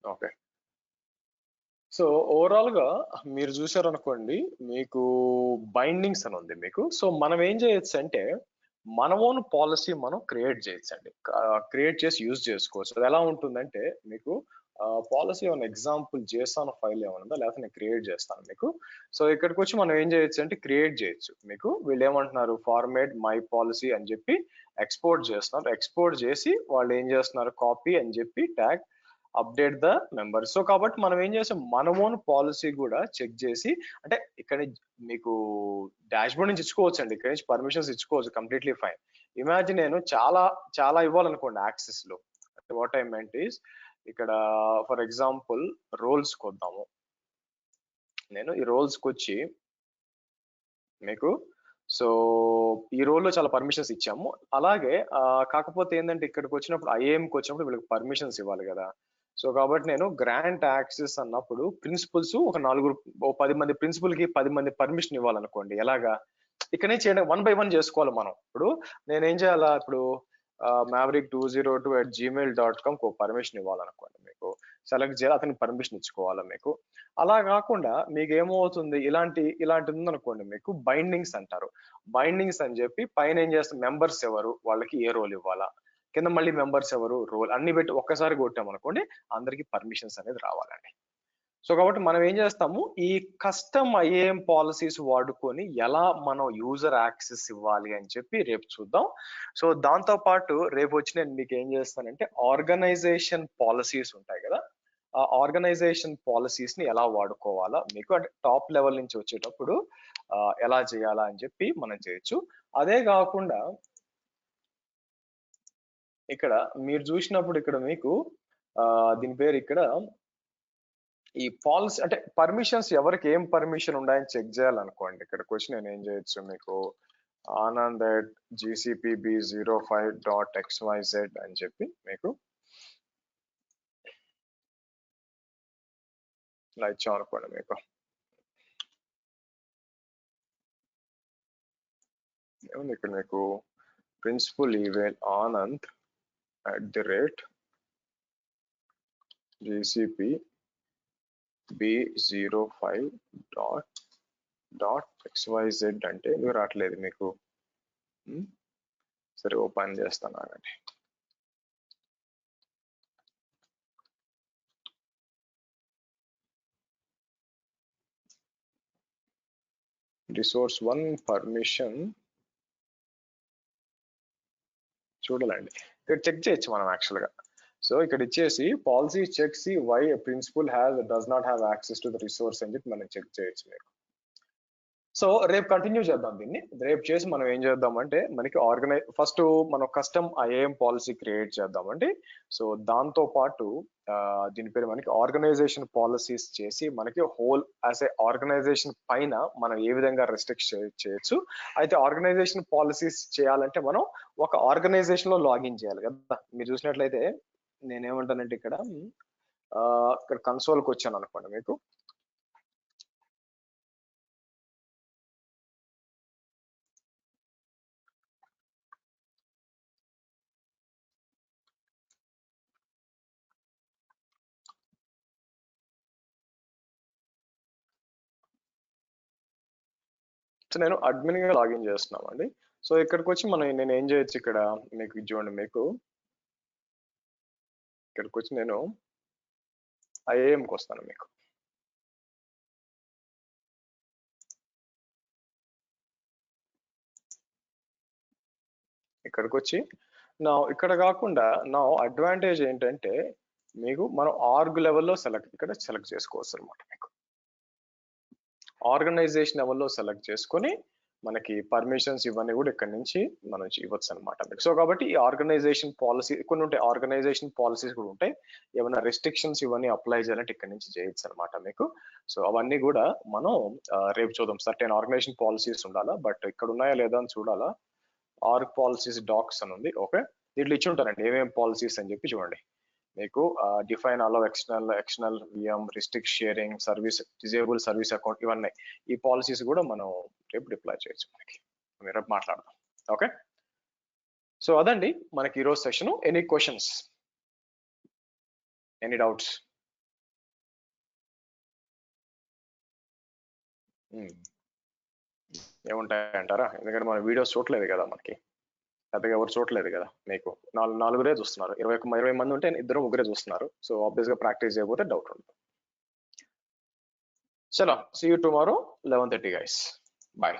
ఓకే, సో ఓవరాల్ గా మీరు చూసారు అనుకోండి, మీకు బైండింగ్స్ అని ఉంది మీకు. సో మనం ఏం చేయొచ్చు అంటే, మన ఓన్ పాలసీ మనం క్రియేట్ చేయొచ్చు అండి. క్రియేట్ చేసి యూజ్ చేసుకోవచ్చు. అది ఎలా ఉంటుందంటే మీకు పాలసీ ఏమైనా ఎగ్జాంపుల్ చేస్తాను ఫైల్ ఏమన్నా, లేకపోతే నేను క్రియేట్ చేస్తాను మీకు. సో ఇక్కడికి వచ్చి మనం ఏం చేయొచ్చు అంటే క్రియేట్ చేయొచ్చు మీకు. వీళ్ళు ఏమంటున్నారు, ఫార్మేట్ మై పాలసీ అని చెప్పి ఎక్స్పోర్ట్ చేస్తున్నారు. ఎక్స్పోర్ట్ చేసి వాళ్ళు ఏం చేస్తున్నారు, కాపీ అని చెప్పి tag update the member. So కాబట్టి మనం ఏం చేసాం, మన ఓన్ పాలసీ కూడా చెక్ చేసి, అంటే ఇక్కడ మీకు డాష్ బోర్డ్ నుంచి ఇచ్చుకోవచ్చు అండి, ఇక్కడ నుంచి పర్మిషన్స్ ఇచ్చుకోవచ్చు, కంప్లీట్లీ ఫైన్. ఇమాజిన్ నేను చాలా చాలా ఇవ్వాలనుకోండి యాక్సెస్ లో. వాట్ ఐ మెంట్ ఈస్, ఇక్కడ ఫర్ ఎగ్జాంపుల్ రోల్స్ కొద్దాము. నేను ఈ రోల్స్కి వచ్చి మీకు, సో ఈ రోల్లో చాలా పర్మిషన్స్ ఇచ్చాము. అలాగే కాకపోతే ఏంటంటే ఇక్కడికి వచ్చినప్పుడు ఐఏఎంకి వచ్చినప్పుడు వీళ్ళకి పర్మిషన్స్ ఇవ్వాలి కదా. సో కాబట్టి నేను గ్రాంట్ యాక్సెస్ అన్నప్పుడు ప్రిన్సిపల్స్ ఒక 10 మంది ప్రిన్సిపల్ కి 10 మంది పర్మిషన్ ఇవ్వాలనుకోండి. ఎలాగా, ఇక్కడనే చేయడం 1 by 1 చేసుకోవాలి మనం. ఇప్పుడు నేనేం చేయాలా, ఇప్పుడు maverick202@gmail.com పర్మిషన్ ఇవ్వాలనుకోండి మీకు. సెలెక్ట్ చేయాలి, అతనికి పర్మిషన్ ఇచ్చుకోవాలా మీకు. అలా కాకుండా మీకు ఏమవుతుంది, ఇలాంటి ఉందనుకోండి, మీకు బైండింగ్స్ అంటారు. బైండింగ్స్ అని చెప్పి పైన ఏం చేస్తాం, మెంబర్స్ ఎవరు, వాళ్ళకి ఏ రోల్ ఇవ్వాలా, కింద మళ్ళీ మెంబర్స్ ఎవరు, రోల్ అన్ని పెట్టి ఒక్కసారి కొట్టామనుకోండి అందరికి పర్మిషన్స్ అనేది రావాలండి. సో కాబట్టి మనం ఏం చేస్తాము, ఈ కస్టమ్ ఐఏఎం పాలసీస్ వాడుకొని ఎలా మనం యూజర్ యాక్సెస్ ఇవ్వాలి అని చెప్పి రేపు చూద్దాం. సో దాంతో పాటు రేపు వచ్చి నేను మీకు ఏం చేస్తానంటే ఆర్గనైజేషన్ పాలసీస్ ఉంటాయి కదా, ఆ ఆర్గనైజేషన్ పాలసీస్ ని ఎలా వాడుకోవాలా మీకు, అంటే టాప్ లెవెల్ నుంచి వచ్చేటప్పుడు ఎలా చేయాలా అని చెప్పి మనం చేయొచ్చు. అదే కాకుండా ఇక్కడ మీరు చూసినప్పుడు ఇక్కడ మీకు దీని పేరు ఇక్కడ ఈ పాలసీ అంటే పర్మిషన్స్ ఎవరికి ఏం పర్మిషన్ ఉన్నాయని చెక్ చేయాలనుకోండి, ఇక్కడికి వచ్చి నేను ఏం చేయొచ్చు మీకు ఆనంద్ gcpb05.xyz అని చెప్పి మీకు ఇలా ఇచ్చాం అనుకోండి, మీకు ఏముంది ఇక్కడ మీకు ప్రిన్సిపల్ ఈవెంట్ ఆనంద్ @gcpb05.xyz అంటే మీరు రావట్లేదు మీకు. సరే ఓపెన్ చేస్తాను ఆగండి. రిసోర్స్ 1 పర్మిషన్ చూడాలండి, ఇక్కడ చెక్ చేయొచ్చు మనం యాక్చువల్ గా. సో ఇక్కడ ఇచ్చేసి policy check see why principal does not have access to the resource అని చెప్పి మనం చెక్ చేయొచ్చు మీకు. సో రేపు కంటిన్యూ చేద్దాం దీన్ని. రేపు చేసి మనం ఏం చేద్దామంటే మనకి ఫస్ట్ మనం కస్టమ్ ఐఏఎం పాలసీ క్రియేట్ చేద్దామండి. సో దాంతో పాటు దీని పేరు మనకి ఆర్గనైజేషన్ పాలసీస్ చేసి మనకి హోల్ యాజ్ ఏ ఆర్గనైజేషన్ పైన మనం ఏ విధంగా రెస్ట్రిక్ట్ చేయొచ్చు. అయితే ఆర్గనైజేషన్ పాలసీస్ చేయాలంటే మనం ఒక ఆర్గనైజేషన్ లో లాగిన్ చేయాలి కదా. మీరు చూసినట్లయితే నేనేమంటానంటే ఇక్కడ కన్సోల్కి వచ్చాను అనుకోండి, మీకు సో నేను అడ్మిన్ గా లాగిన్ చేస్తున్నామండి. సో ఇక్కడికి వచ్చి నేను ఏం చేయొచ్చు, ఇక్కడ మీకు చూడండి, మీకు ఇక్కడికి వచ్చి నేను ఐఏఎంకి వస్తాను. మీకు ఇక్కడికి వచ్చి ఇక్కడ కాకుండా నా అడ్వాంటేజ్ ఏంటంటే మీకు మనం ఆర్గ్ లెవెల్లో ఇక్కడ సెలెక్ట్ చేసుకోవచ్చు అనమాట. మీకు ఆర్గనైజేషన్ లెవెల్లో సెలెక్ట్ చేసుకొని మనకి పర్మిషన్స్ ఇవన్నీ కూడా ఇక్కడ నుంచి మనం ఇవ్వచ్చు అనమాట. సో కాబట్టి ఈ ఆర్గనైజేషన్ పాలసీ కొన్ని ఉంటాయి, ఆర్గనైజేషన్ పాలసీస్ కూడా ఉంటాయి, ఏమైనా రెస్ట్రిక్షన్స్ ఇవన్నీ అప్లై చేయాలంటే ఇక్కడ నుంచి చేయొచ్చు అనమాట మీకు. సో అవన్నీ కూడా మనం రేపు చూద్దాం. సర్టెన్ ఆర్గనైజేషన్ పాలసీస్ ఉండాలా, బట్ ఇక్కడ ఉన్నాయా లేదా అని చూడాలా. ఆర్గ్ పాలసీస్ డాక్స్ అని ఉంది, ఓకే. దీంట్లో ఇచ్చి ఉంటారండి ఏమేమి పాలసీస్ అని చెప్పి. చూడండి మీకు define allow external VM, restrict sharing, service, disable service account, ఇవన్నీ ఈ పాలసీస్ కూడా మనం రేపు డిప్లాయ్ చేయొచ్చు. మనకి రేపు మాట్లాడదాం, ఓకే. సో అదండి మనకి ఈరోజు session. Any questions, any doubts? ఏముంటాయంటారా, ఎందుకంటే మన వీడియోస్ చూడలేదు కదా, మనకి పెద్దగా ఎవరు చూడలేదు కదా. మీకు నాలుగురే చూస్తున్నారు, 20 మంది ఉంటే 2-3 చూస్తున్నారు. సో ఆబ్వియస్ గా ప్రాక్టీస్ చేయకపోతే డౌట్ ఉంటుంది. చలో, see you tomorrow 11:30 guys, bye.